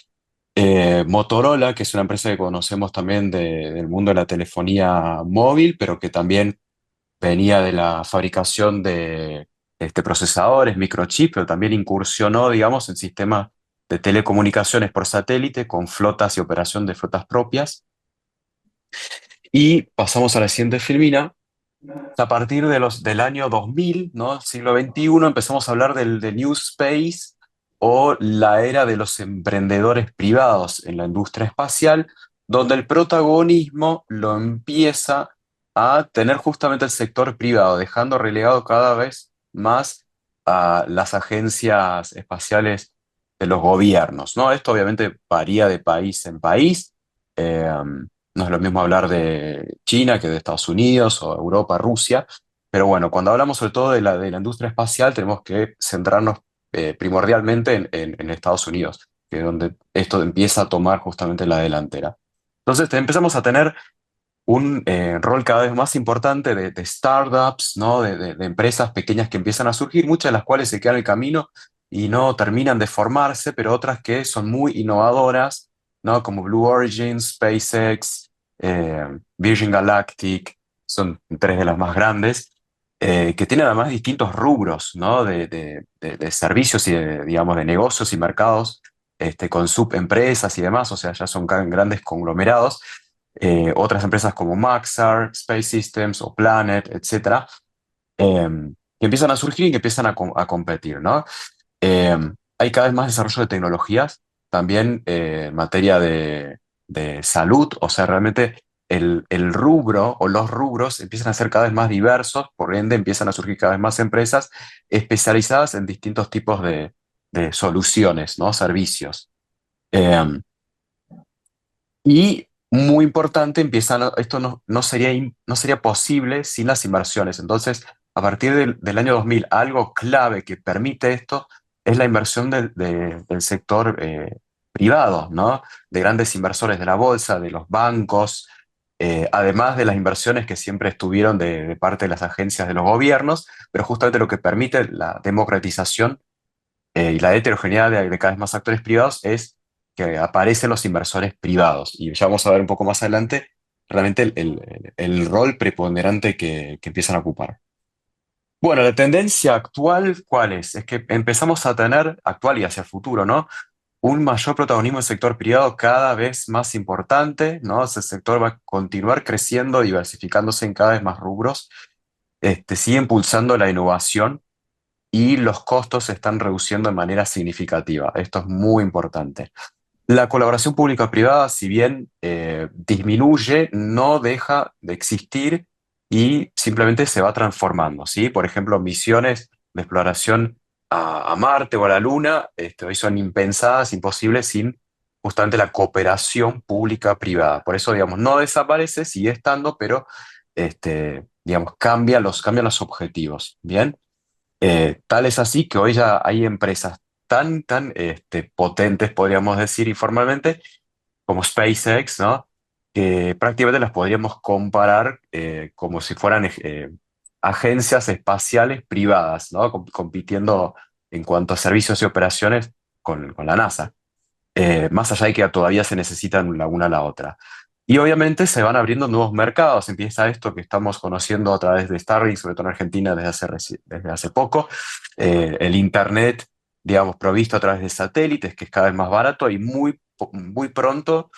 Motorola, que es una empresa que conocemos también del mundo de la telefonía móvil, pero que también venía de la fabricación de procesadores, microchips, pero también incursionó, digamos, en sistemas de telecomunicaciones por satélite con flotas y operación de flotas propias. Y pasamos a la siguiente filmina. A partir del año 2000, ¿no? Siglo XXI, empezamos a hablar del New Space o la era de los emprendedores privados en la industria espacial, donde el protagonismo lo empieza a tener justamente el sector privado, dejando relegado cada vez más a las agencias espaciales de los gobiernos, ¿no? Esto obviamente varía de país en país. Eh, no es lo mismo hablar de China que de Estados Unidos o Europa, Rusia, pero bueno, cuando hablamos sobre todo de la industria espacial, tenemos que centrarnos primordialmente en Estados Unidos, que es donde esto empieza a tomar justamente la delantera. Entonces empezamos a tener un rol cada vez más importante de startups, ¿no? De empresas pequeñas que empiezan a surgir, muchas de las cuales se quedan en el camino y no terminan de formarse, pero otras que son muy innovadoras, ¿no? Como Blue Origin, SpaceX, Virgin Galactic, son tres de las más grandes, que tienen además distintos rubros, ¿no? De servicios y digamos, de negocios y mercados, con subempresas y demás, o sea, ya son grandes conglomerados. Otras empresas como Maxar, Space Systems o Planet, etcétera, que empiezan a surgir y que empiezan a competir, ¿no? Eh, Hay cada vez más desarrollo de tecnologías, también en materia de salud, o sea, realmente el rubro o los rubros empiezan a ser cada vez más diversos, por ende empiezan a surgir cada vez más empresas especializadas en distintos tipos de soluciones, ¿no? Servicios. Eh, y muy importante, esto no sería posible sin las inversiones. Entonces, a partir del año 2000, algo clave que permite esto es la inversión del sector privado, ¿no? De grandes inversores de la bolsa, de los bancos, además de las inversiones que siempre estuvieron de parte de las agencias de los gobiernos, pero justamente lo que permite la democratización y la heterogeneidad de cada vez más actores privados es que aparecen los inversores privados. Y ya vamos a ver un poco más adelante realmente el rol preponderante que empiezan a ocupar. Bueno, la tendencia actual, ¿cuál es? Es que empezamos a tener, actual y hacia el futuro, ¿no? Un mayor protagonismo del sector privado cada vez más importante, ¿no? Ese sector va a continuar creciendo, diversificándose en cada vez más rubros, sigue impulsando la innovación y los costos se están reduciendo de manera significativa. Esto es muy importante. La colaboración pública-privada, si bien disminuye, no deja de existir y simplemente se va transformando, ¿sí? Por ejemplo, misiones de exploración a Marte o a la Luna, hoy son impensadas, imposibles sin justamente la cooperación pública-privada. Por eso, digamos, no desaparece, sigue estando, pero, digamos, cambian los objetivos, ¿bien? Tal es así que hoy ya hay empresas tan potentes, podríamos decir informalmente, como SpaceX, ¿no? Que prácticamente las podríamos comparar como si fueran agencias espaciales privadas, ¿no? Compitiendo en cuanto a servicios y operaciones con la NASA. más allá de que todavía se necesitan la una a la otra. Y obviamente se van abriendo nuevos mercados, empieza esto que estamos conociendo a través de Starlink, sobre todo en Argentina desde hace poco, el Internet, digamos, provisto a través de satélites, que es cada vez más barato y muy pronto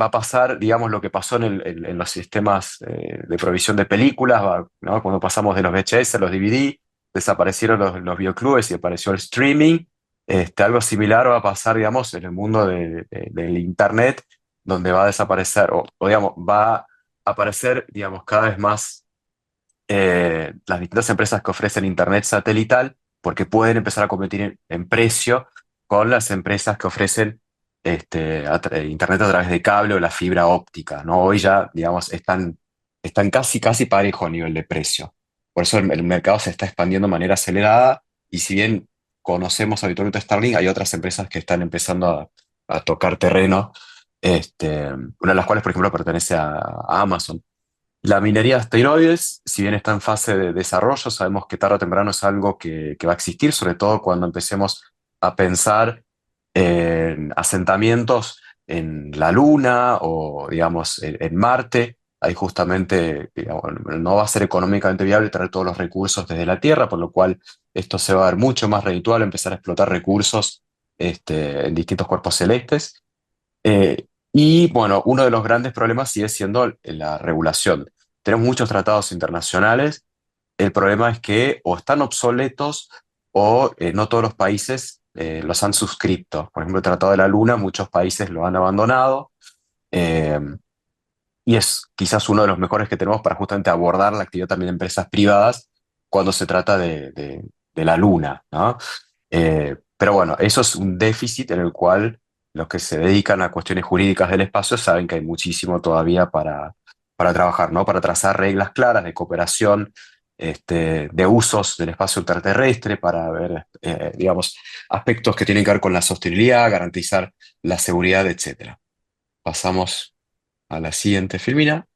va a pasar, digamos, lo que pasó en los sistemas de provisión de películas, ¿no? Cuando pasamos de los VHS a los DVD, desaparecieron los videoclubes y apareció el streaming. Algo similar va a pasar, digamos, en el mundo del Internet, donde va a desaparecer, digamos, va a aparecer, digamos, cada vez más las distintas empresas que ofrecen Internet satelital, porque pueden empezar a competir en precio con las empresas que ofrecen Internet a través de cable o la fibra óptica, ¿no? Hoy ya, digamos, están casi parejo a nivel de precio. Por eso el mercado se está expandiendo de manera acelerada y si bien conocemos habitualmente Starlink, hay otras empresas que están empezando a tocar terreno, una de las cuales, por ejemplo, pertenece a Amazon. La minería de asteroides, si bien está en fase de desarrollo, sabemos que tarde o temprano es algo que va a existir, sobre todo cuando empecemos a pensar en asentamientos en la Luna o, digamos, en Marte. Ahí justamente, digamos, no va a ser económicamente viable traer todos los recursos desde la Tierra, por lo cual esto se va a ver mucho más redituable, empezar a explotar recursos en distintos cuerpos celestes. Y bueno, uno de los grandes problemas sigue siendo la regulación. Tenemos muchos tratados internacionales. El problema es que o están obsoletos o no todos los países los han suscrito. Por ejemplo, el Tratado de la Luna, muchos países lo han abandonado. eh, y es quizás uno de los mejores que tenemos para justamente abordar la actividad también de empresas privadas cuando se trata de la Luna, ¿no? Pero bueno, eso es un déficit en el cual los que se dedican a cuestiones jurídicas del espacio saben que hay muchísimo todavía para trabajar, ¿no? Para trazar reglas claras de cooperación, de usos del espacio ultraterrestre, para ver, digamos, aspectos que tienen que ver con la sostenibilidad, garantizar la seguridad, etc. Pasamos a la siguiente filmina.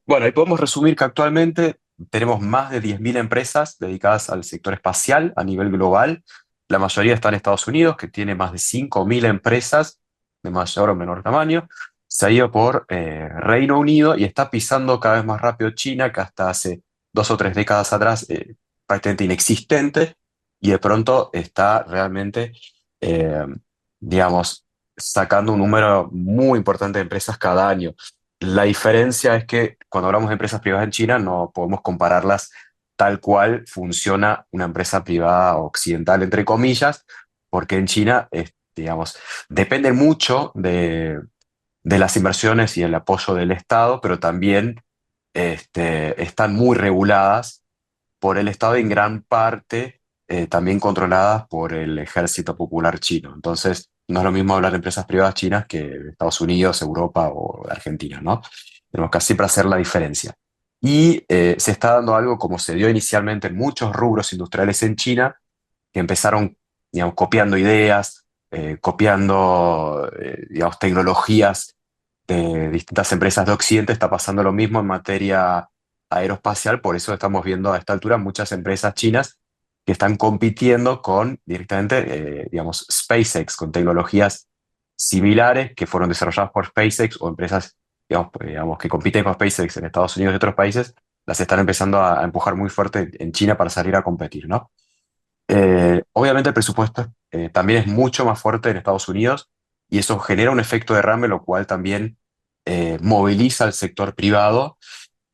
Bueno, y podemos resumir que actualmente tenemos más de 10.000 empresas dedicadas al sector espacial a nivel global. La mayoría está en Estados Unidos, que tiene más de 5.000 empresas de mayor o menor tamaño. Se ha ido por Reino Unido y está pisando cada vez más rápido China, que hasta hace 2 o 3 décadas atrás prácticamente inexistente, y de pronto está realmente, eh, digamos, sacando un número muy importante de empresas cada año. La diferencia es que cuando hablamos de empresas privadas en China no podemos compararlas tal cual funciona una empresa privada occidental, entre comillas, porque en China, digamos, depende mucho de las inversiones y el apoyo del Estado, pero también están muy reguladas por el Estado y en gran parte también controladas por el Ejército Popular Chino. Entonces, no es lo mismo hablar de empresas privadas chinas que de Estados Unidos, Europa o de Argentina, ¿no? Tenemos que siempre hacer la diferencia. Y se está dando algo como se dio inicialmente en muchos rubros industriales en China, que empezaron, digamos, copiando ideas, copiando, digamos, tecnologías de distintas empresas de Occidente. Está pasando lo mismo en materia aeroespacial, por eso estamos viendo a esta altura muchas empresas chinas que están compitiendo con directamente, digamos, SpaceX, con tecnologías similares que fueron desarrolladas por SpaceX o empresas, digamos, que compiten con SpaceX en Estados Unidos y otros países, las están empezando a empujar muy fuerte en China para salir a competir, ¿no? Obviamente el presupuesto también es mucho más fuerte en Estados Unidos y eso genera un efecto derrame, lo cual también moviliza al sector privado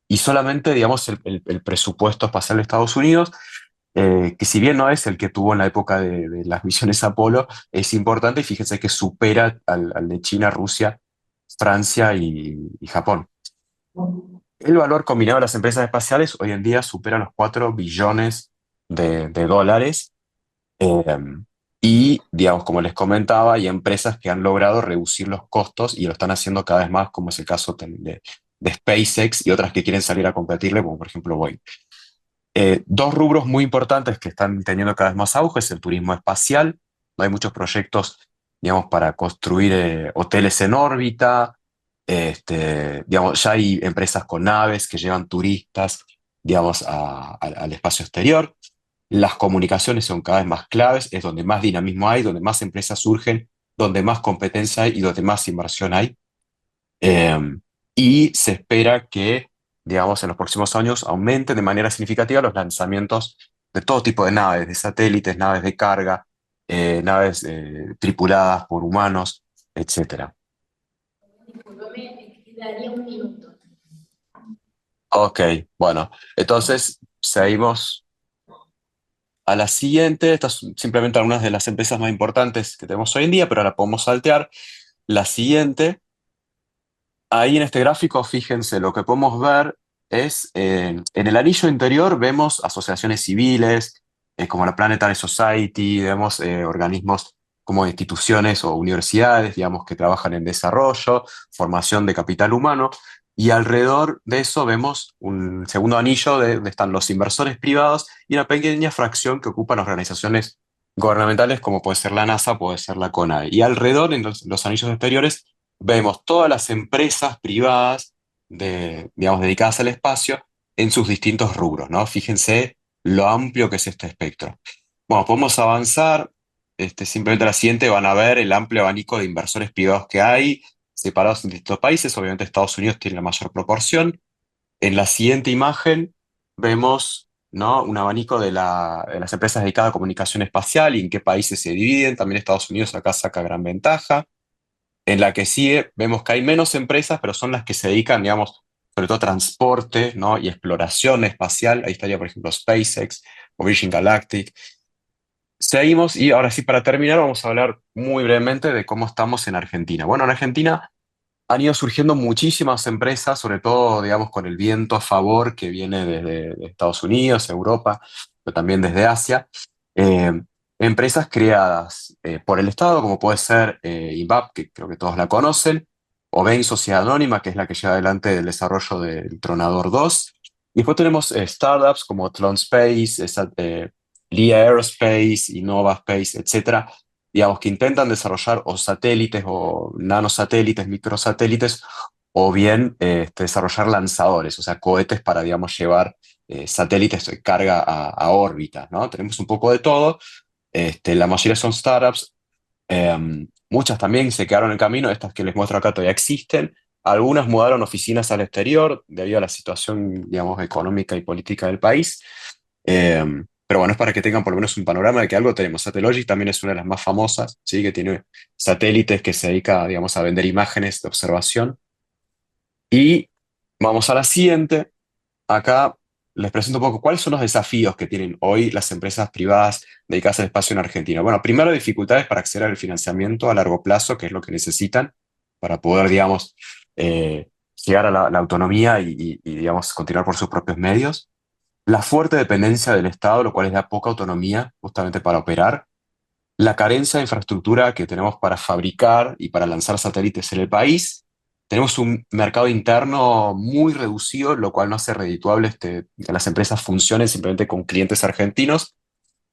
y solamente, digamos, el presupuesto espacial de Estados Unidos, que si bien no es el que tuvo en la época de las misiones Apolo, es importante y fíjense que supera al de China, Rusia, Francia y Japón. El valor combinado de las empresas espaciales hoy en día supera los 4 billones de dólares. Eh, y, digamos, como les comentaba, hay empresas que han logrado reducir los costos y lo están haciendo cada vez más, como es el caso de SpaceX y otras que quieren salir a competirle, como por ejemplo Boeing. Dos rubros muy importantes que están teniendo cada vez más auge es el turismo espacial. Hay muchos proyectos, digamos, para construir hoteles en órbita. Digamos, ya hay empresas con naves que llevan turistas, digamos, al espacio exterior. Las comunicaciones son cada vez más claves, es donde más dinamismo hay, donde más empresas surgen donde más competencia hay y donde más inversión hay. Eh, y se espera que, digamos, en los próximos años aumenten de manera significativa los lanzamientos de todo tipo de naves, de satélites, naves de carga, naves tripuladas por humanos, etc. Discúlpame, me quedaría un minuto. Ok, bueno, entonces seguimos a la siguiente. Estas son simplemente algunas de las empresas más importantes que tenemos hoy en día, pero ahora podemos saltear. La siguiente, ahí en este gráfico, fíjense, lo que podemos ver es, en el anillo interior vemos asociaciones civiles, como la Planetary Society, vemos organismos como instituciones o universidades, digamos, que trabajan en desarrollo, formación de capital humano, y alrededor de eso vemos un segundo anillo donde están los inversores privados y una pequeña fracción que ocupan organizaciones gubernamentales como puede ser la NASA, puede ser la CONAE. Y alrededor, en los anillos exteriores, vemos todas las empresas privadas digamos, dedicadas al espacio en sus distintos rubros, ¿no? Fíjense lo amplio que es este espectro. Bueno, podemos avanzar. Simplemente la siguiente van a ver el amplio abanico de inversores privados que hay, separados en distintos países. Obviamente Estados Unidos tiene la mayor proporción. En la siguiente imagen vemos, ¿no?, un abanico de las empresas dedicadas a comunicación espacial y en qué países se dividen. También Estados Unidos acá saca gran ventaja. En la que sigue, vemos que hay menos empresas, pero son las que se dedican, digamos, sobre todo a transporte, ¿no?, y exploración espacial. Ahí estaría, por ejemplo, SpaceX o Virgin Galactic. Seguimos y ahora sí, para terminar, vamos a hablar muy brevemente de cómo estamos en Argentina. Bueno, en Argentina han ido surgiendo muchísimas empresas, sobre todo, digamos, con el viento a favor que viene desde de Estados Unidos, Europa, pero también desde Asia. Eh, Empresas creadas por el Estado, como puede ser INVAP, que creo que todos la conocen, o Bain Sociedad Anónima, que es la que lleva adelante el desarrollo del Tronador 2. Y después tenemos startups como Tron Space, LIA Aerospace, Innova Space, etcétera, digamos, que intentan desarrollar o satélites o nanosatélites, microsatélites, o bien desarrollar lanzadores, o sea, cohetes para, digamos, llevar satélites de carga a órbita, ¿no? Tenemos un poco de todo. La mayoría son startups, muchas también se quedaron en el camino, estas que les muestro acá todavía existen. Algunas mudaron oficinas al exterior debido a la situación, digamos, económica y política del país. Pero bueno, es para que tengan por lo menos un panorama de que algo tenemos. Satellogic también es una de las más famosas, ¿sí?, que tiene satélites que se dedica, digamos, a vender imágenes de observación. Y vamos a la siguiente. Acá les presento un poco cuáles son los desafíos que tienen hoy las empresas privadas dedicadas al espacio en Argentina. Bueno, primero, dificultades para acceder al financiamiento a largo plazo, que es lo que necesitan para poder, digamos, llegar a la autonomía y, digamos, continuar por sus propios medios. La fuerte dependencia del Estado, lo cual les da poca autonomía justamente para operar. La carencia de infraestructura que tenemos para fabricar y para lanzar satélites en el país. Tenemos un mercado interno muy reducido, lo cual no hace redituable que las empresas funcionen simplemente con clientes argentinos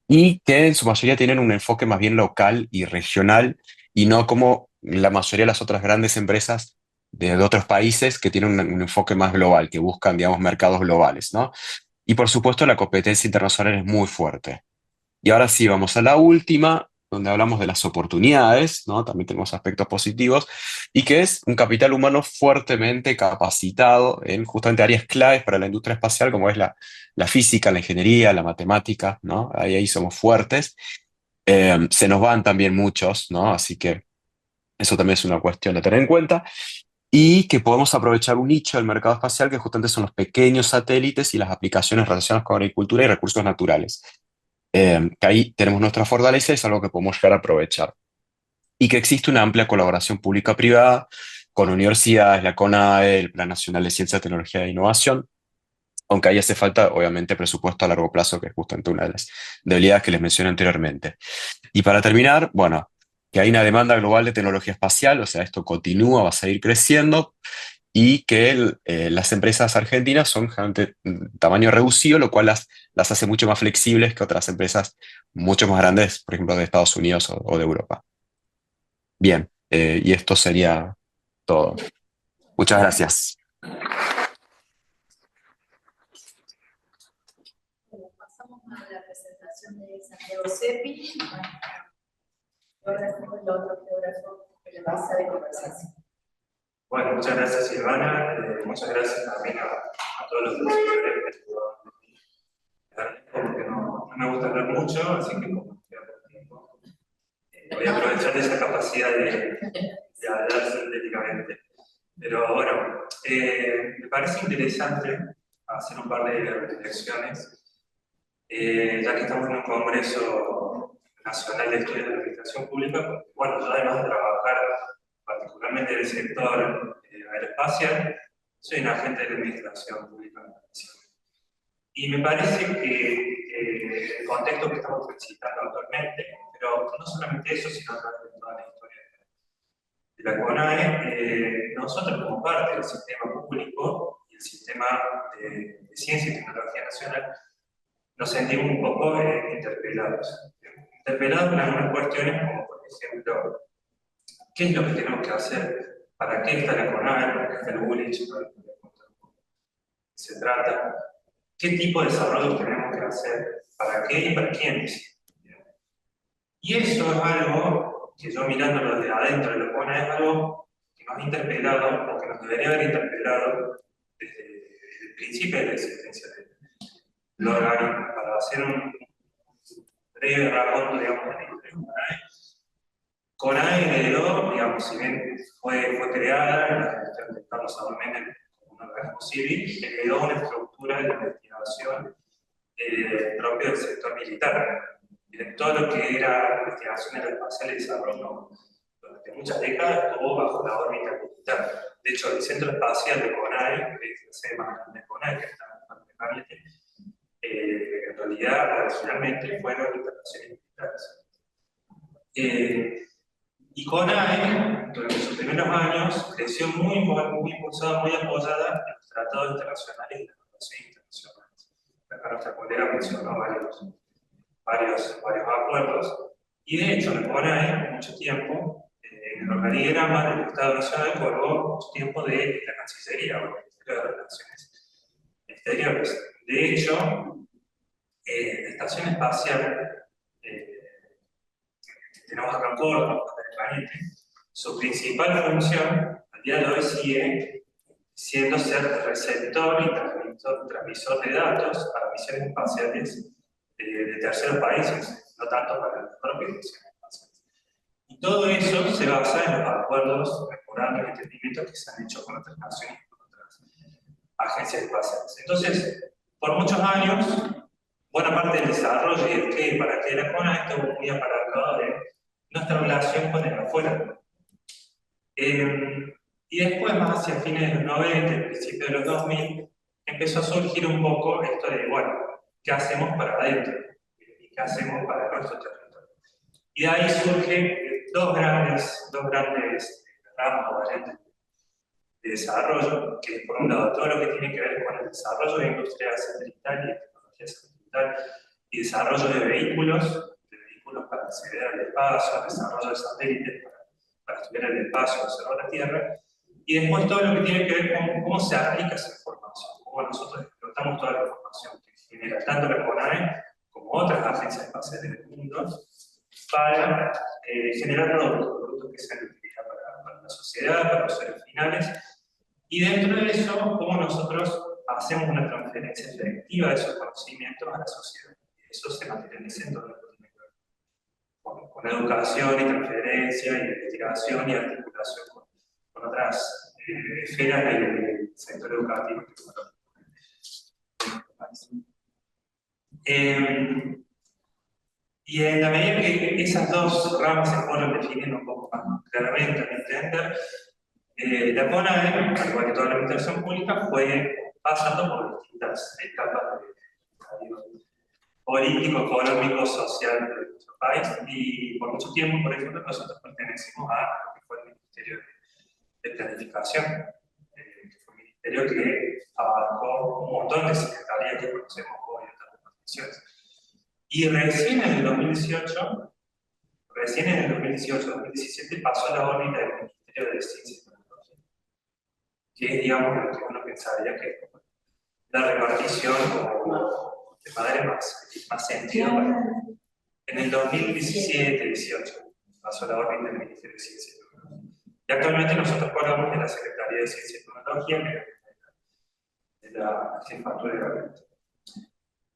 y que en su mayoría tienen un enfoque más bien local y regional y no como la mayoría de las otras grandes empresas de otros países que tienen un enfoque más global, que buscan, digamos, mercados globales, ¿no? Y por supuesto la competencia internacional es muy fuerte. Y ahora sí, vamos a la última, donde hablamos de las oportunidades, ¿no? También tenemos aspectos positivos, y que es un capital humano fuertemente capacitado en justamente áreas claves para la industria espacial, como es la física, la ingeniería, la matemática, ¿no? Ahí somos fuertes. Se nos van también muchos, ¿no? Así que eso también es una cuestión de tener en cuenta. Y que podemos aprovechar un nicho del mercado espacial que justamente son los pequeños satélites y las aplicaciones relacionadas con agricultura y recursos naturales. Que ahí tenemos nuestra fortaleza y es algo que podemos llegar a aprovechar. Y que existe una amplia colaboración pública-privada con universidades, la CONAE, el Plan Nacional de Ciencia, Tecnología e Innovación, aunque ahí hace falta, obviamente, presupuesto a largo plazo, que es justamente una de las debilidades que les mencioné anteriormente. Y para terminar, bueno, que hay una demanda global de tecnología espacial, o sea, esto continúa, va a seguir creciendo, y que las empresas argentinas son generalmente tamaño reducido, lo cual las hace mucho más flexibles que otras empresas mucho más grandes, por ejemplo, de Estados Unidos o de Europa. Bien, y esto sería todo. Muchas gracias. Pasamos a la presentación de Santiago Seppi. geógrafo, el otro geógrafo de la mesa de conversación. Bueno, muchas gracias Silvana, muchas gracias también a todos los profesores que estuvieron aquí. Porque no me gusta hablar mucho, así que como queda poco tiempo, voy a aprovechar de esa capacidad de hablar sintéticamente. Pero bueno, me parece interesante hacer un par de reflexiones, ya que estamos en un Congreso Nacional de Estudios de Administración Pública, porque, bueno, yo además de trabajar particularmente en el sector aeroespacial, soy un agente de la Administración Pública Nacional. Y me parece que el contexto que estamos transitando actualmente, pero no solamente eso, sino a través de toda la historia de la CONAE, nosotros como parte del sistema público y el sistema de ciencia y tecnología nacional, nos sentimos un poco interpelados. Interpelados en algunas cuestiones, como por ejemplo, ¿qué es lo que tenemos que hacer? ¿Para qué está la CONAE? ¿Para qué está el ULICH? ¿Para qué se trata? ¿Qué tipo de desarrollo tenemos que hacer? ¿Para qué y para quiénes? Y eso es algo que yo mirándolo de adentro de la CONAE es algo que nos ha interpelado, o que nos debería haber interpelado desde el principio de la existencia del organismo. Para hacer un breve raconto, digamos, de la historia de CONAE. CONAE heredó, digamos, si bien fue creada en la gestión de Carlos Saúl Menem como un organismo civil, heredó una estructura de investigación propia del sector militar. Todo lo que era investigación aeroespacial y desarrollo durante muchas décadas estuvo bajo la órbita militar. De hecho, el centro espacial de CONAE, que es la sede más grande de CONAE, que está en Gabinete, en realidad, originalmente fueron instalaciones militares. Y CONAE, durante sus primeros años, creció muy impulsada, muy apoyada en los tratados internacionales y las relaciones internacionales. Acá nuestra colega mencionó varios acuerdos. Y de hecho, la CONAE, mucho tiempo, en el organigrama del Estado Nacional, colgó mucho tiempo de la Cancillería, o el Ministerio de Relaciones Exteriores. De hecho, la Estación Espacial que tenemos acá en Córdoba, del planeta, su principal función al día de hoy sigue siendo ser receptor y transmisor de datos para misiones espaciales de terceros países, no tanto para las propias misiones espaciales. Y todo eso se basa en los acuerdos, memorandos y entendimientos que se han hecho con otras naciones y con otras agencias espaciales. Entonces, por muchos años, buena parte del desarrollo y el qué y para qué de la CONAE estuvo muy apalancado de nuestra relación con el afuera. Y después, más hacia fines de los 90, el principio de los 2000, empezó a surgir un poco esto de, bueno, ¿qué hacemos para adentro? ¿Y qué hacemos para nuestro territorio? Y de ahí surgen dos grandes ramas o variantes de desarrollo, que por un lado todo lo que tiene que ver con el desarrollo de industria satelital y de tecnología satelital y desarrollo de vehículos para acceder al espacio, desarrollo de satélites para estudiar el espacio, observar la Tierra, y después todo lo que tiene que ver con cómo se aplica esa información, cómo nosotros explotamos toda la información que genera tanto la CONAE como otras agencias espaciales del mundo para generar productos que sean de utilidad para la sociedad, para los seres finales, y dentro de eso, cómo nosotros hacemos una transferencia efectiva de esos conocimientos a la sociedad. Y eso se materializa en todo lo que tiene que ver con educación y transferencia, y investigación y articulación con otras esferas del sector educativo. Y en la medida que esas dos ramas se fueron definiendo un poco más claramente a mi entender, la CONAE, al igual que toda la administración pública, fue pasando por distintas etapas de político, económico, social de nuestro país, y por mucho tiempo, por ejemplo, nosotros pertenecimos a lo que fue el Ministerio de Planificación, que fue un ministerio que abarcó un montón de secretarías que conocemos hoy en otras condiciones. Y recién en el 2018-2017 pasó a la órbita del Ministerio de Ciencia y Tecnología, que es, digamos, lo que uno pensaría que es la repartición como de madre más sentido. En el 2017-18 pasó a la órbita del Ministerio de Ciencia y Tecnología. Y actualmente nosotros colgamos en la Secretaría de Ciencia y Tecnología, de la jefatura de gabinete.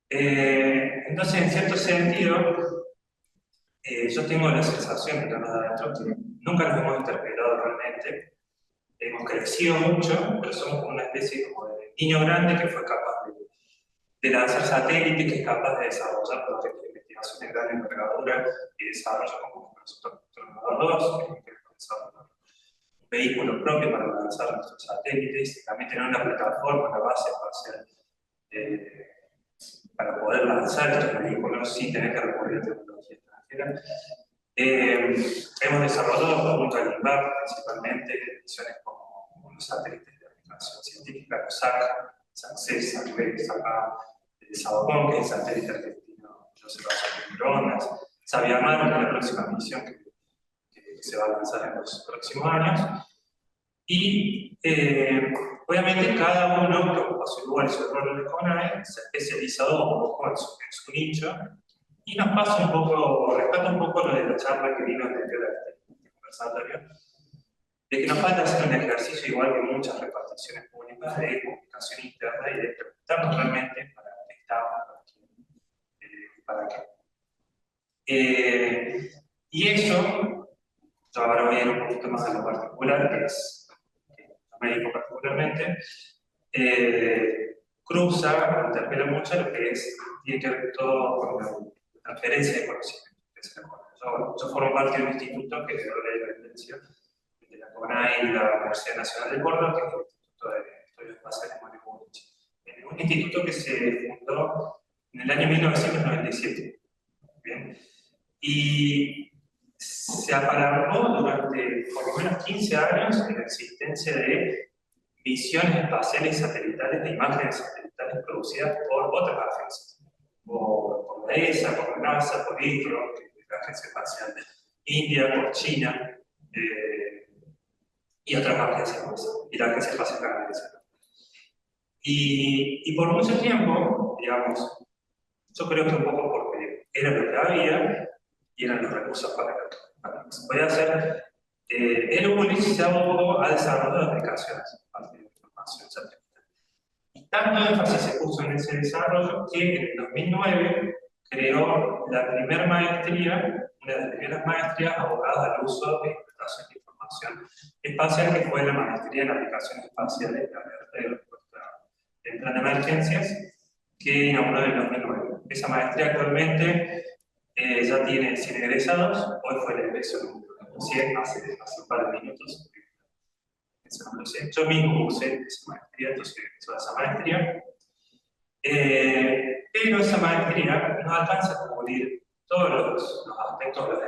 Entonces, en cierto sentido, yo tengo la sensación de que nos da adentro que nunca nos hemos interpelado realmente. Hemos crecido mucho, pero somos como una especie como de niño grande que fue capaz de lanzar satélites, que es capaz de desarrollar proyectos de investigación en gran envergadura y desarrollo como nosotros Transportador 2, que desarrollar un vehículo propio para lanzar nuestros satélites, y también tener una plataforma, una base para poder lanzar estos vehículos sin tener que recurrir a tecnología extranjera. Hemos desarrollado un Calimbar, principalmente misiones como los satélites de aplicación científica, los SAC, SAC-C, SAC-B, SAC-A, SAOCON, que es el satélite argentino de observación de microondas, Sabiamar, que es la próxima misión que se va a lanzar en los próximos años. Y obviamente cada uno que ocupa su lugar y su rol en el CONAE se ha especializado un poco en su nicho. Y nos pasa un poco, rescata un poco lo de la charla que vino desde el conversatorio, de que nos falta hacer un ejercicio igual que muchas reparticiones públicas de comunicación interna y de preguntarnos realmente para qué estamos, para qué. Y eso, yo ahora voy a ir un poquito más a lo particular, que yo me dedico particularmente, cruza, interpela mucho lo que tiene que ver todo con la transferencia de conocimiento. Yo formo parte de un instituto que es la dependencia de la CONAE y la Universidad Nacional de Córdoba, que es el Instituto de Estudios Espaciales Mario Bullrich. Es un instituto que se fundó en el año 1997. ¿Bien? Y se apalancó durante por lo menos 15 años en la existencia de misiones espaciales satelitales, de imágenes satelitales producidas por otras agencias. Por la ESA, por la NASA, por ISRO, la Agencia Espacial India, por China, y otras agencias más, y la Agencia Espacial Canadiense. Y por mucho tiempo, digamos, yo creo que un poco porque era lo que había y eran los recursos para lo que se podía hacer, el Bullrich se abocó a desarrollar aplicaciones a partir de información satelital. Y tanto énfasis se puso en ese desarrollo que en el 2009 creó la primera maestría, una de las primeras maestrías abocadas al uso de explotación de información espacial, que fue la maestría en aplicaciones espaciales de alerta y respuesta en plan de emergencias, que inauguró en el 2009. Esa maestría actualmente ya tiene 100 egresados, hoy fue el egreso número 100, hace un par de minutos. Yo mismo usé esa maestría, entonces toda esa maestría. Pero esa maestría no alcanza a cubrir todos los aspectos de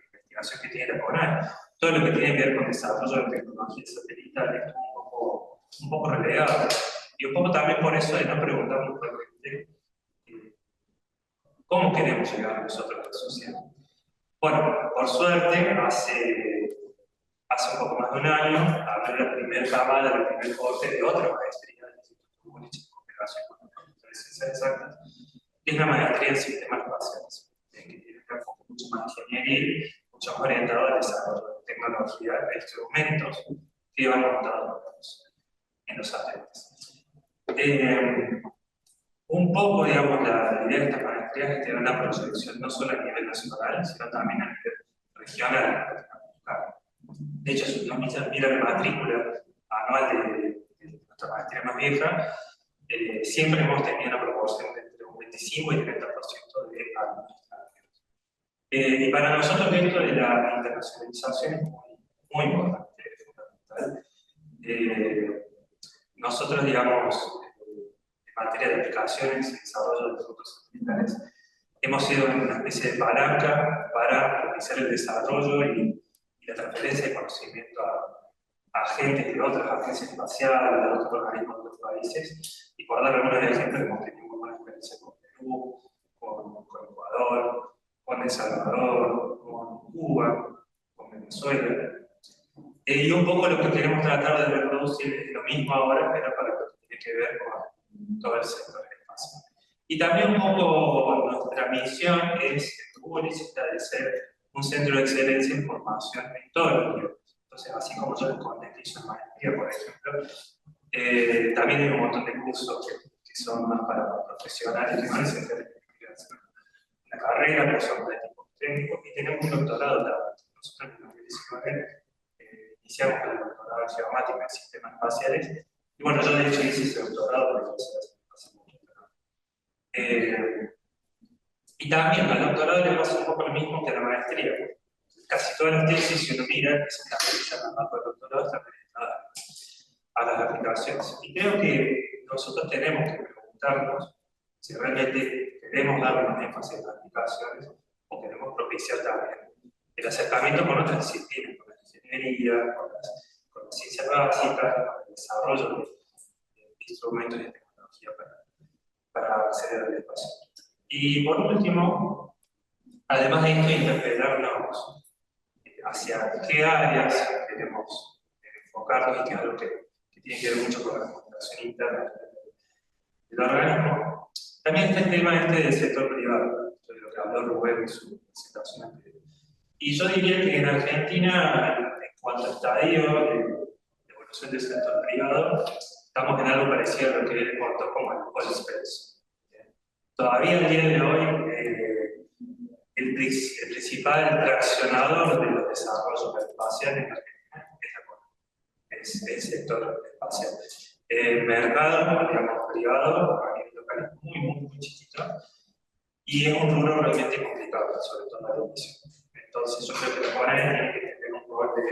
investigación que tiene la CONAE. Todo lo que tiene que ver con desarrollo de tecnologías satelitales es un poco relegado. Y un poco también por eso de no preguntarnos realmente cómo queremos llegar nosotros a la sociedad. Bueno, por suerte, hace un poco más de un año, abrió la primera camada, la primera corte de otra maestría del Instituto Bullrich en cooperación con la Facultad de Ciencias Exactas, que es la maestría en sistemas espaciales, que tiene un enfoque mucho más ingeniería, mucho más orientado al desarrollo de tecnología de instrumentos que van montados en los satélites. Un poco, digamos, la idea de estas maestrías es tener una proyección no solo a nivel nacional, sino también a nivel regional. De hecho, si uno mira la matrícula anual de nuestra maestría más vieja, siempre hemos tenido una proporción de entre un 25 y 30% de alumnos extranjeros. Y para nosotros esto de la internacionalización es muy importante, es fundamental. Nosotros, digamos, en materia de aplicaciones y desarrollo de productos satelitales, hemos sido una especie de palanca para realizar el desarrollo y la transferencia de conocimiento a agentes de otras agencias espaciales, de otros organismos de otros países. Y por dar algunos ejemplos, hemos tenido muy buena experiencia con Perú, con Ecuador, con El Salvador, con Cuba, con Venezuela. Y un poco lo que queremos tratar de reproducir es lo mismo ahora, pero para lo que tiene que ver con todo el sector espacial. Y también un poco nuestra misión es, Bullrich, de ser un centro de excelencia en formación en todos los niveles. Entonces, así como yo les conté que hice maestría, por ejemplo, también hay un montón de cursos que son más para profesionales que no necesariamente quieren hacer una carrera, que son de tipo técnico, y tenemos un doctorado también. Nosotros en 2019 iniciamos con el doctorado en geomática en sistemas espaciales, y bueno, yo de hecho hice ese doctorado porque hace mucho tiempo. Y también al doctorado le pasa un poco lo mismo que a la maestría. Casi todas las tesis, si uno mira, que se realizan bajo el doctorado, están orientadas a las aplicaciones. Y creo que nosotros tenemos que preguntarnos si realmente queremos dar más énfasis a las aplicaciones o queremos propiciar también el acercamiento con otras disciplinas, con la ingeniería, con las ciencias básicas, con el desarrollo de instrumentos y de tecnología para acceder al espacio. Y por último, además de esto, interpelarnos hacia qué áreas queremos enfocarnos, y que es algo que tiene que ver mucho con la comunicación interna del organismo. También está el tema del sector privado, de lo que habló Rubén en su presentación anterior. Y yo diría que en Argentina, en cuanto a estadio de evolución del sector privado, estamos en algo parecido a lo que él contó como el All Space. Todavía el día de hoy, el principal traccionador de los desarrollos espaciales en Argentina es el sector espacial. El mercado, digamos, privado a nivel local es muy chiquito, y es un rubro realmente complicado, sobre todo en la inicio. Entonces yo creo que los jóvenes tienen que tener un rol de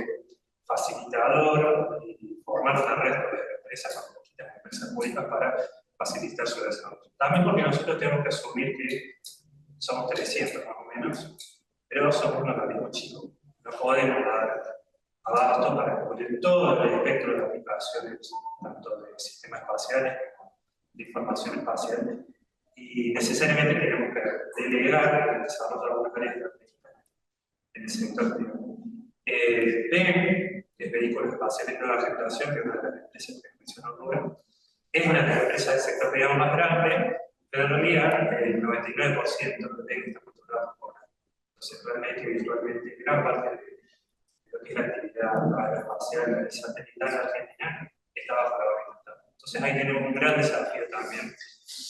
facilitador y formar una red de empresas, con poquitas empresas públicas, para facilitar su desarrollo. También porque nosotros tenemos que asumir que somos 300 más o menos, pero somos un organismo chico. No podemos dar abasto para cubrir todo el espectro de aplicaciones, tanto de sistemas espaciales como de información espacial. Y necesariamente tenemos que delegar el desarrollo de algunas áreas estratégicas en el sector privado. PEM, que es Vehículos Espaciales Nueva Generación, que es una de las empresas que mencionó Rubén, es una de las empresas del sector privado más grande, pero en realidad el 99% de PEM está controlado por nosotros. Entonces, realmente, virtualmente, gran parte de lo que es la actividad aeroespacial y satelital en Argentina está bajo la órbita. Entonces, ahí tenemos un gran desafío también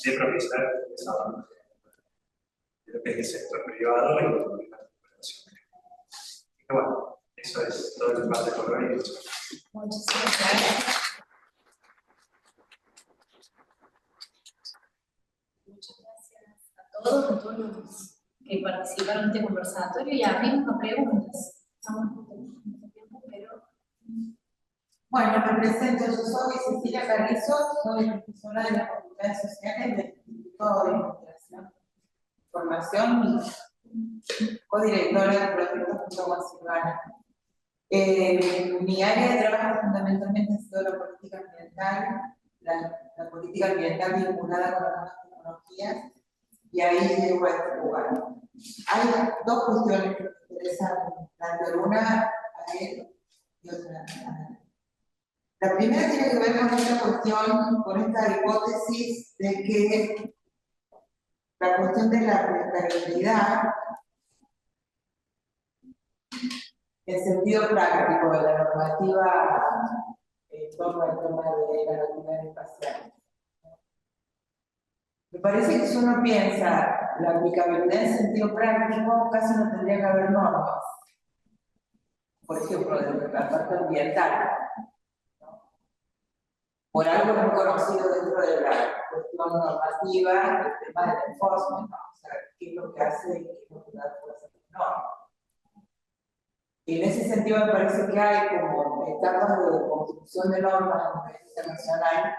de propiciar el desarrollo de lo que es el sector privado y la cooperación. Y bueno, eso es todo el parte por hoy. Muchísimas gracias. Muchas gracias a todos los que participaron en este conversatorio, y abrimos a preguntas. Estamos en mucho tiempo, pero... Bueno, me presento, yo soy Cecilia Carrizo, soy profesora de las Facultades Sociales del Instituto de Investigación y Formación y codirectora del proyecto junto con Silvana. Mi área de trabajo fundamentalmente ha sido la política ambiental, la política ambiental vinculada con las nuevas tecnologías, y ahí llego a este lugar. Hay dos cuestiones que me interesan, tanto una a él y otra a él. La primera tiene que ver con esta cuestión, con esta hipótesis de que la cuestión de la aplicabilidad en sentido práctico de la normativa en torno al tema de la actividad espacial. Me parece que si uno piensa la aplicabilidad en sentido práctico, casi no tendría que haber normas. Por ejemplo, de la parte ambiental. Por algo muy conocido dentro de la cuestión normativa, el tema del enforcement, ¿no? O sea, qué es lo que hace y qué es lo que da fuerza a la norma. Y en ese sentido me parece que hay como etapas de construcción de normas a nivel internacional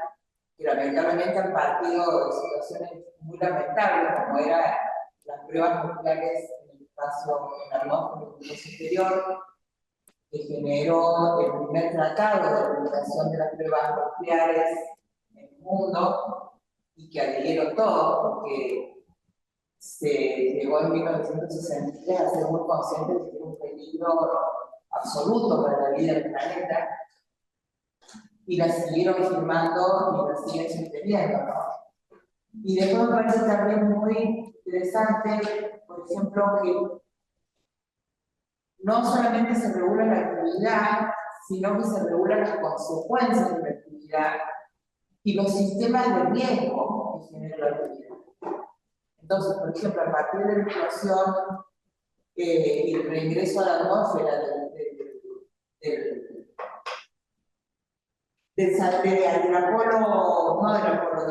que lamentablemente han partido de situaciones muy lamentables, como eran las pruebas nucleares en el espacio, en la atmósfera superior, que generó el primer tratado de regulación de las pruebas nucleares en el mundo, y que adhirieron todos, porque se llegó en 1963 a ser muy consciente de que era un peligro absoluto para la vida del planeta, y la siguieron firmando y la siguen sosteniendo, ¿no? Y después me parece también muy interesante, por ejemplo, que no solamente se regula la actividad, sino que se regulan las consecuencias de la actividad y los sistemas de riesgo que genera la actividad. Entonces, por ejemplo, a partir de la explosión y el reingreso a la atmósfera del Apolo, no del Apolo,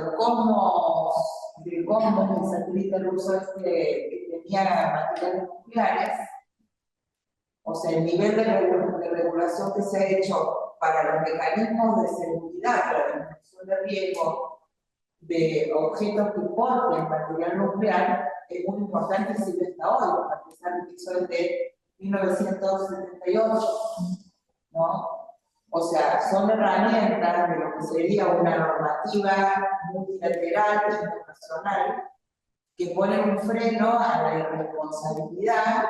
del Cosmos, el satélite ruso que tenía materiales nucleares, o sea, el nivel de regulación que se ha hecho para los mecanismos de seguridad, para la disminución de riesgo de objetos que porten material nuclear, es muy importante y sirve hasta hoy, a pesar de que eso es de 1978, ¿no? O sea, son herramientas de lo que sería una normativa multilateral e internacional que ponen un freno a la irresponsabilidad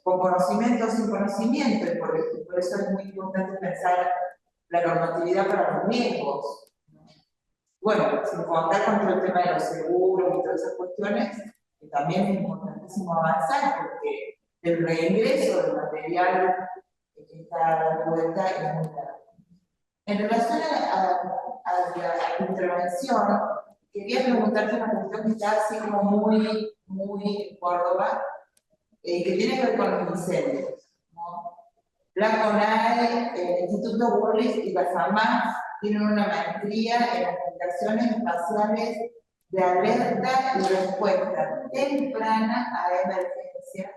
con conocimiento o sin conocimiento, y por eso es muy importante pensar la normatividad para los riesgos. Bueno, sin contar con todo el tema de los seguros y todas esas cuestiones, que también es importantísimo avanzar, porque el reingreso del material que está dando vuelta es muy grave. En relación a la intervención, quería preguntarte una cuestión que está así como muy en Córdoba, que tiene que ver con los incendios, ¿no? La CONAE, el Instituto Burris y la FAMA tienen una maestría en aplicaciones espaciales de alerta y respuesta temprana a emergencias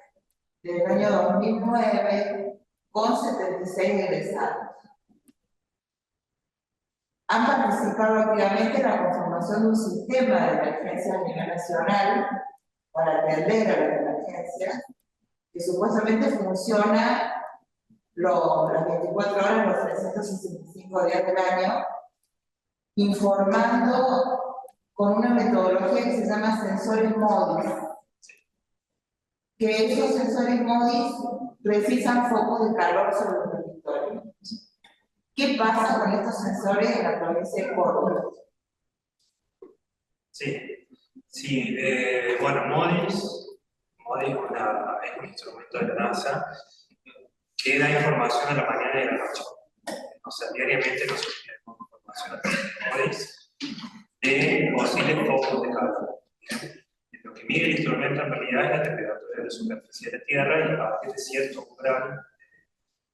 desde el año 2009 con 76 egresados. Han participado activamente en la conformación de un sistema de emergencias a nivel nacional para atender a las emergencias, que supuestamente funciona las 24 horas, los 365 días del año, informando con una metodología que se llama sensores MODIS, que esos sensores MODIS precisan focos de calor sobre los territorios. ¿Qué pasa con estos sensores en la provincia de Córdoba? Sí, bueno, MODIS es un instrumento de la NASA que da información a la mañana y a la noche. O sea, diariamente nosotros tenemos información a través de MODIS de posibles focos de calor. Lo que mide el instrumento en realidad es la temperatura de la superficie de la Tierra, y a partir de cierto umbral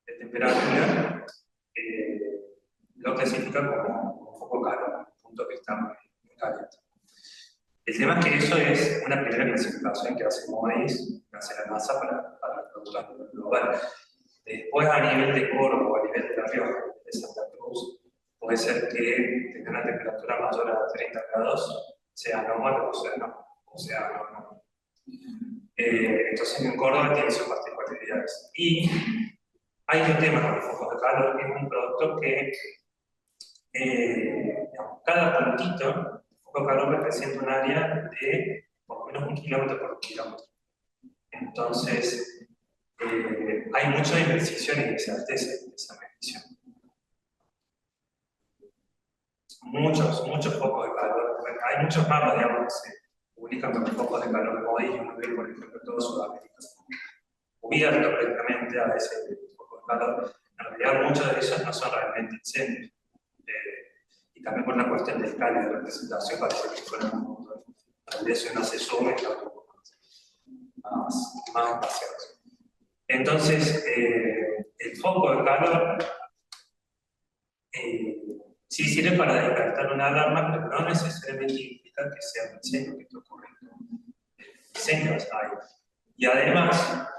de temperatura lo clasifica como un foco calor, un punto que está muy caliente. El tema es que eso es una primera clasificación que hace MODIS, que hace la NASA para la producción global. Después, a nivel de Córdoba, a nivel de La Rioja, de Santa Cruz, puede ser que tenga una temperatura mayor a 30 grados, sea anómalo o sea no. Entonces, en Córdoba tiene sus particularidades. Y hay un tema con los focos de calor, que es un producto que digamos, cada puntito de foco de calor representa un área de por lo menos 1 kilómetro por kilómetro. Entonces, hay mucha imprecisión y incerteza en esa medición. Muchos focos de calor. Bueno, hay muchos mapas, digamos, que se publican con los focos de calor de MODIS, y uno ve, por ejemplo, todo Sudamérica cubierto prácticamente a ese foco de calor. En realidad, muchos de esos no son realmente incendios. Y también por una cuestión de escala y de representación, parece que fueran un montón. Tal vez uno se sube y otro un poco más espaciados. Entonces, el foco de calor sí sirve para despertar una alarma, pero no necesariamente implica que sea un incendio que esté ocurriendo. Incendios hay. Y además,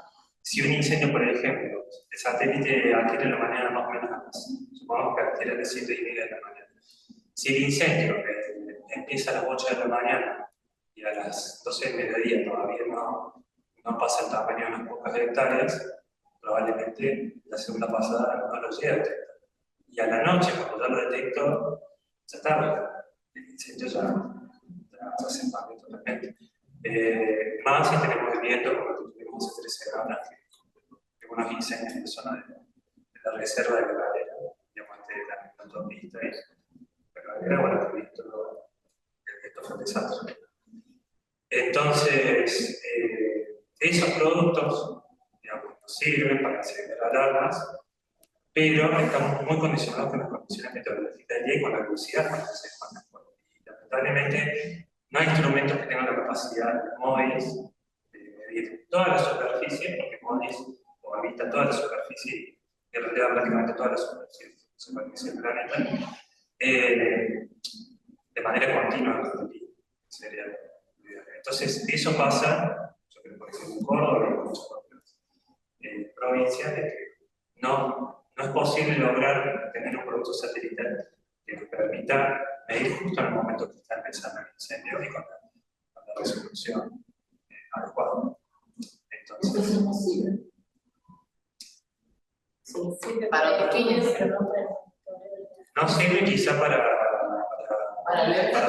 si un incendio, por ejemplo, el satélite adquiere la mañana más o menos, supongamos que adquiere a las 7:30 de la mañana. Si el incendio empieza a las 8 de la mañana y a las 12 del mediodía todavía no pasa el tamaño de unas pocas hectáreas, probablemente la segunda pasada no lo llegue a detectar. Y a la noche, cuando ya lo detecto, ya es tarde. El incendio ya se expande totalmente. Más si tenemos viento, como lo que tuvimos hace 13 semanas, que unos incendios en la zona de la reserva de la galera, digamos, de la autopista y la galera, bueno, que visto estos fertilizantes. Entonces, esos productos, digamos, sirven para acceder a alarmas, pero estamos muy condicionados con las condiciones meteorológicas del día y con la velocidad con la que se expande el fuego. Y lamentablemente no hay instrumentos que tengan la capacidad de MODIS de medir toda la superficie, porque MODIS o habita toda la superficie y rodea prácticamente toda la superficie del planeta, de manera continua. Sería, entonces, eso pasa, yo creo, por ejemplo, en Córdoba y en muchas otras provincias, de que no es posible lograr tener un producto satelital que nos permita medir justo en el momento que está empezando el incendio y con la resolución adecuada. Entonces, Eso no sirve. Sí, sirve para pequeños, pero no para... no sirve quizá para detener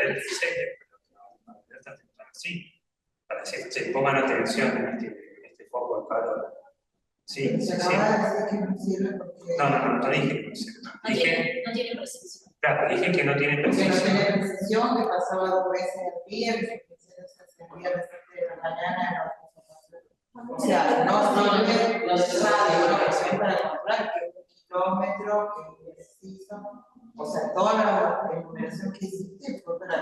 el incendio, pero para alerta temprana sí, para que se pongan atención en este foco de calor. Sí, sí, sí. No dije que no sirve. No tiene precisión. Claro, dije que no tiene Porque no precisión. tiene precisión, que pasaba 2 veces al día, que se encendía a las 7 de la mañana. O sea, no es lo de radio, lo que se para comprar, que es 1 kilómetro, que es preciso. O sea, toda la enumeración que hiciste fue para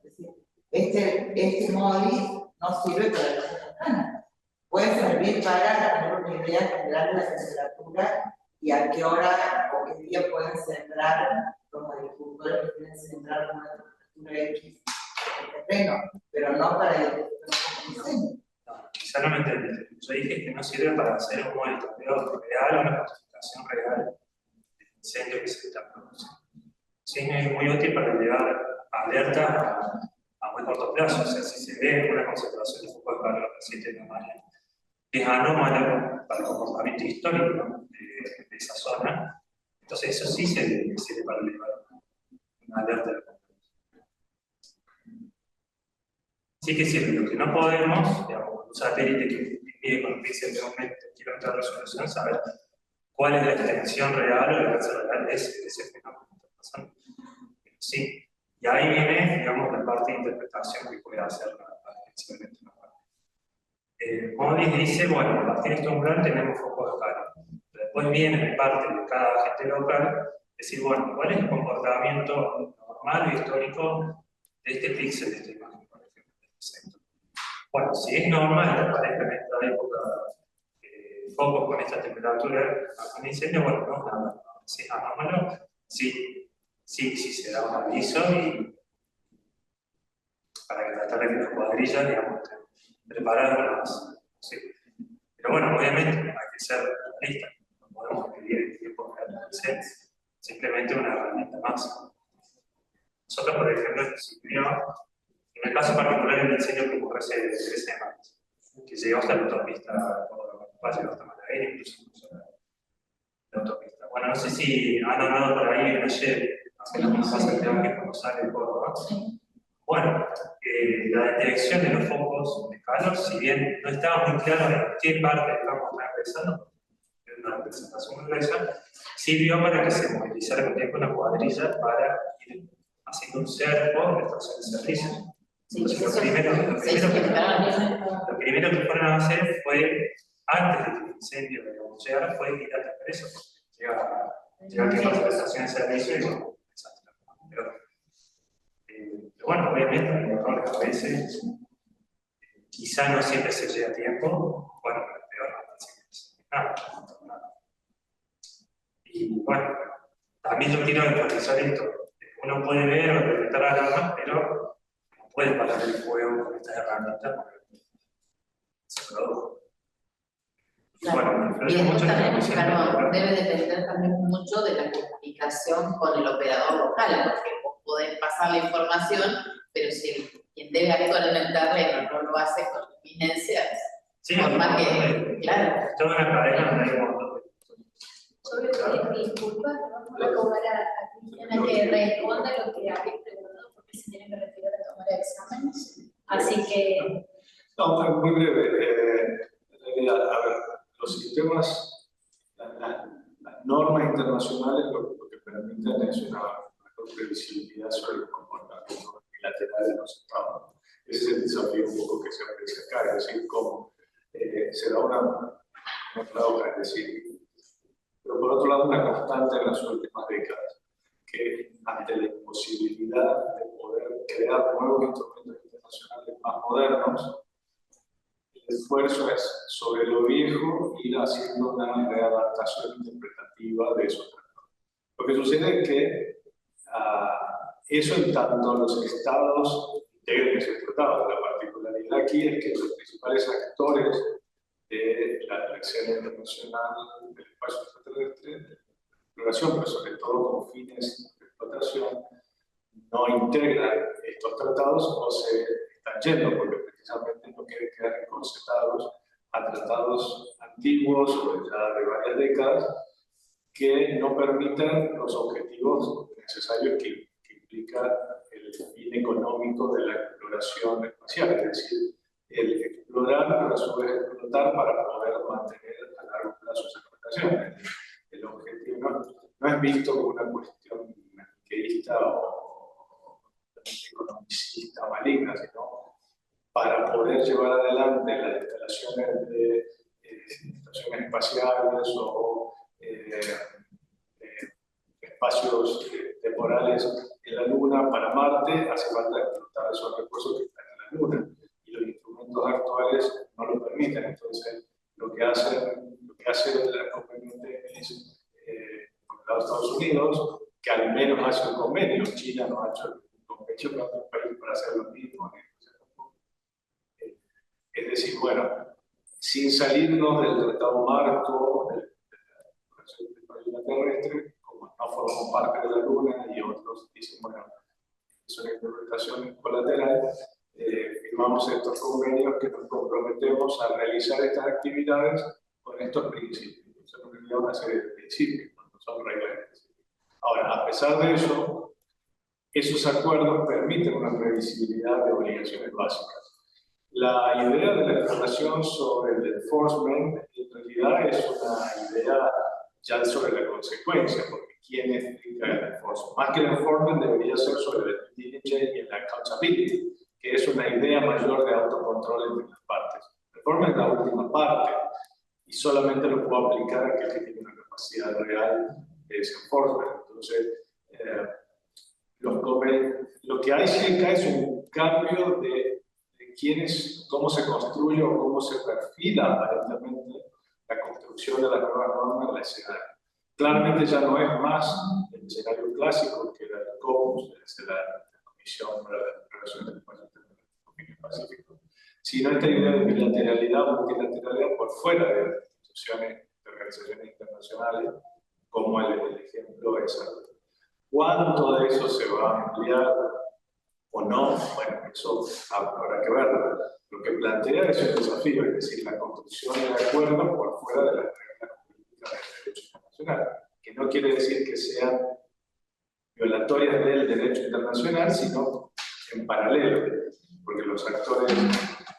decir, este móvil no sirve para la temprana. Puede servir para tener una idea general de la temperatura y a qué hora o qué día pueden sembrar los agricultores que quieren sembrar una temperatura X en el terreno, pero no para identificar un diseño. No, quizá no me entendiste. Yo dije que no sirve para hacer un monitoreo real, una cuantificación real del incendio que se está produciendo. Sí, es muy útil para llevar alerta a muy corto plazo. O sea, si se ve una concentración de foco de calor a las 7 de la mañana, es anómalo para el comportamiento histórico de esa zona. Entonces, eso sí sirve para llevar una alerta de la sí que sirve. Lo que no podemos, digamos, un satélite que mide con un píxel de 1 kilómetro de resolución, saber cuál es la extensión real o el alcance real de ese fenómeno que está pasando. Sí, y ahí viene, digamos, la parte de interpretación que puede hacer la agencia electoral. MODIS dice, bueno, a partir de este umbral tenemos focos de calor. Después viene de parte de cada agente local decir, bueno, ¿cuál es el comportamiento normal o histórico de este píxel de esta imagen, por ejemplo, de este centro? Bueno, si es normal que aparezca en esta época focos con esta temperatura con incendio, bueno, no es nada. Si es anómalo, sí, se da un aviso y para que tratar de que las cuadrillas, digamos, estén preparadas lo más posible. Pero bueno, obviamente hay que ser realistas, no podemos medir el tiempo real del incendio, simplemente una herramienta más. Nosotros, por ejemplo, en el caso particular del incendio que ocurre hace 3 semanas, que llegó hasta la autopista, llegó hasta Malagueña, incluso la autopista. Bueno, no sé si han hablado por ahí ayer, hace lo que pasa el tema que cuando sale el Córdoba. Bueno, la detección de los focos de calor, si bien no estaba muy claro en qué parte estamos empezando, en una representación muy gruesa, sirvió para que se movilizara con tiempo una cuadrilla para ir haciendo un cerco de estación de servicio. Entonces, lo primero que fueron a hacer fue, antes de que el incendio llegara, fue ir a atender eso. Llega a tiempo de la estación de servicio y bueno, pero bueno, obviamente hay errores a veces, quizá no siempre se llega a tiempo, bueno, pero peor no nada. Y bueno, también yo quiero enfatizar esto, uno puede ver o detectar alarmas, pero no puede parar el fuego con estas herramientas porque se produjo. Claro. Bueno, y después también, claro, debe depender también mucho de la comunicación con el operador local, porque vos podés pasar la información, pero si quien debe actuar en el terreno no lo hace con inminencia, sí, forma que, claro. Es toda una cadena donde hay un montón de Yo le pido disculpas, no voy a tomar a Cristiana que responda lo que había preguntado, porque se tiene que retirar a tomar exámenes. Así que. No, muy breve. En realidad, a ver, los sistemas, las normas internacionales lo que permiten es una mejor previsibilidad sobre el comportamiento bilateral de los estados. Ese es el desafío un poco que se aprecia acá, es decir, cómo se da una paradoja, es decir, pero por otro lado una constante en las últimas décadas, que ante la imposibilidad de poder crear nuevos instrumentos internacionales más modernos, el esfuerzo es sobre lo viejo ir haciendo una readaptación interpretativa de esos tratados. Lo que sucede es que eso en tanto los estados integren esos tratados. La particularidad aquí es que los principales actores de la escena internacional del espacio extraterrestre, de la exploración, pero sobre todo con fines de explotación, no integran estos tratados o se están yendo, porque precisamente no quieren quedar encorsetados a tratados antiguos o ya de varias décadas que no permitan los objetivos necesarios que implica el fin económico de la exploración espacial, es decir, el explorar, pero a su vez explotar para poder mantener a largo plazo esa explotación. El objetivo no es visto como una cuestión maniqueísta o economicista maligna, sino para poder llevar adelante las instalaciones de estaciones espaciales o espacios temporales en la Luna para Marte, hace falta explotar esos recursos que están en la Luna. Y los instrumentos actuales no lo permiten. Entonces, lo que hace la conveniente es, por el lado de Estados Unidos, que al menos hace un convenio. China no ha hecho un convenio con otros países para hacer lo mismo. Es decir, bueno, sin salirnos del tratado marco de la Organización del Espacio Terrestre, como no formamos parte de la Luna y otros dicen, bueno, es una interpretación colateral, firmamos estos convenios que nos comprometemos a realizar estas actividades con estos principios. Son en realidad una serie de principios, no son reglas específicas. Ahora, a pesar de eso, esos acuerdos permiten una previsibilidad de obligaciones básicas. La idea de la exploración sobre el enforcement en realidad es una idea ya sobre la consecuencia, porque ¿quién explica el enforcement? Más que el enforcement debería ser sobre el diligence y el accountability, que es una idea mayor de autocontrol entre las partes. El enforcement es la última parte y solamente lo puedo aplicar a aquel que tiene una capacidad real de ese enforcement. Entonces, lo que hay cerca es un cambio de cómo se construye o cómo se perfila aparentemente la construcción de las nuevas normas en la escenario. Claramente ya no es más el escenario clásico que era el COPUS, es la Comisión para la Relación del Pacífico, sino esta idea de bilateralidad o multilateralidad por fuera de instituciones, de organizaciones internacionales, como el ejemplo es. ¿Cuánto de eso se va a ampliar o no? Bueno, eso habrá que verlo. Lo que plantea es un desafío, es decir, la construcción de acuerdos por fuera de las reglas políticas del derecho internacional, que no quiere decir que sean violatorias del derecho internacional, sino en paralelo, porque los actores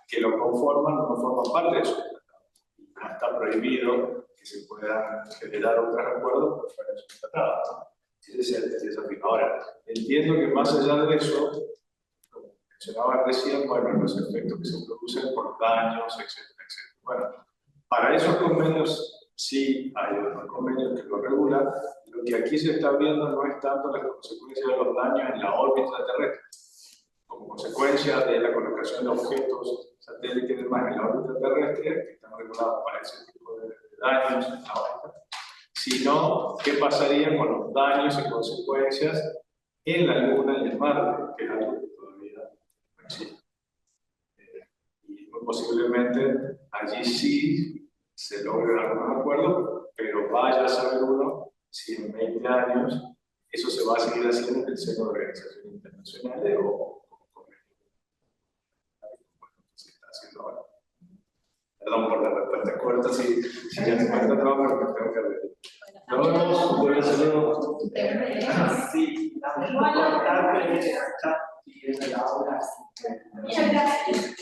que lo conforman no forman parte de esos tratados. No está prohibido que se puedan generar otros acuerdos por fuera de esos tratados. Ese es el desafío. Ahora, entiendo que más allá de eso, como mencionaba recién, bueno, los efectos que se producen por daños, etcétera, etcétera. Bueno, para esos convenios sí hay otros convenios que lo regulan. Lo que aquí se está viendo no es tanto las consecuencias de los daños en la órbita terrestre, como consecuencia de la colocación de objetos satélites y demás en la órbita terrestre, que están regulados para ese tipo de daños en la órbita, sino qué pasaría con los daños y consecuencias en la Luna y en Marte, que es algo que todavía no existe. Y muy posiblemente allí sí se logren algunos acuerdos, pero vaya a saber uno si en 20 años eso se va a seguir haciendo en el seno de organizaciones internacionales o se está haciendo ahora. Perdón por la respuesta corta, si ya me cuesta trabajo, pero tengo que ver. Nos vemos, saludo. Sí, la única importante es el chat y en el aula. Muchas gracias.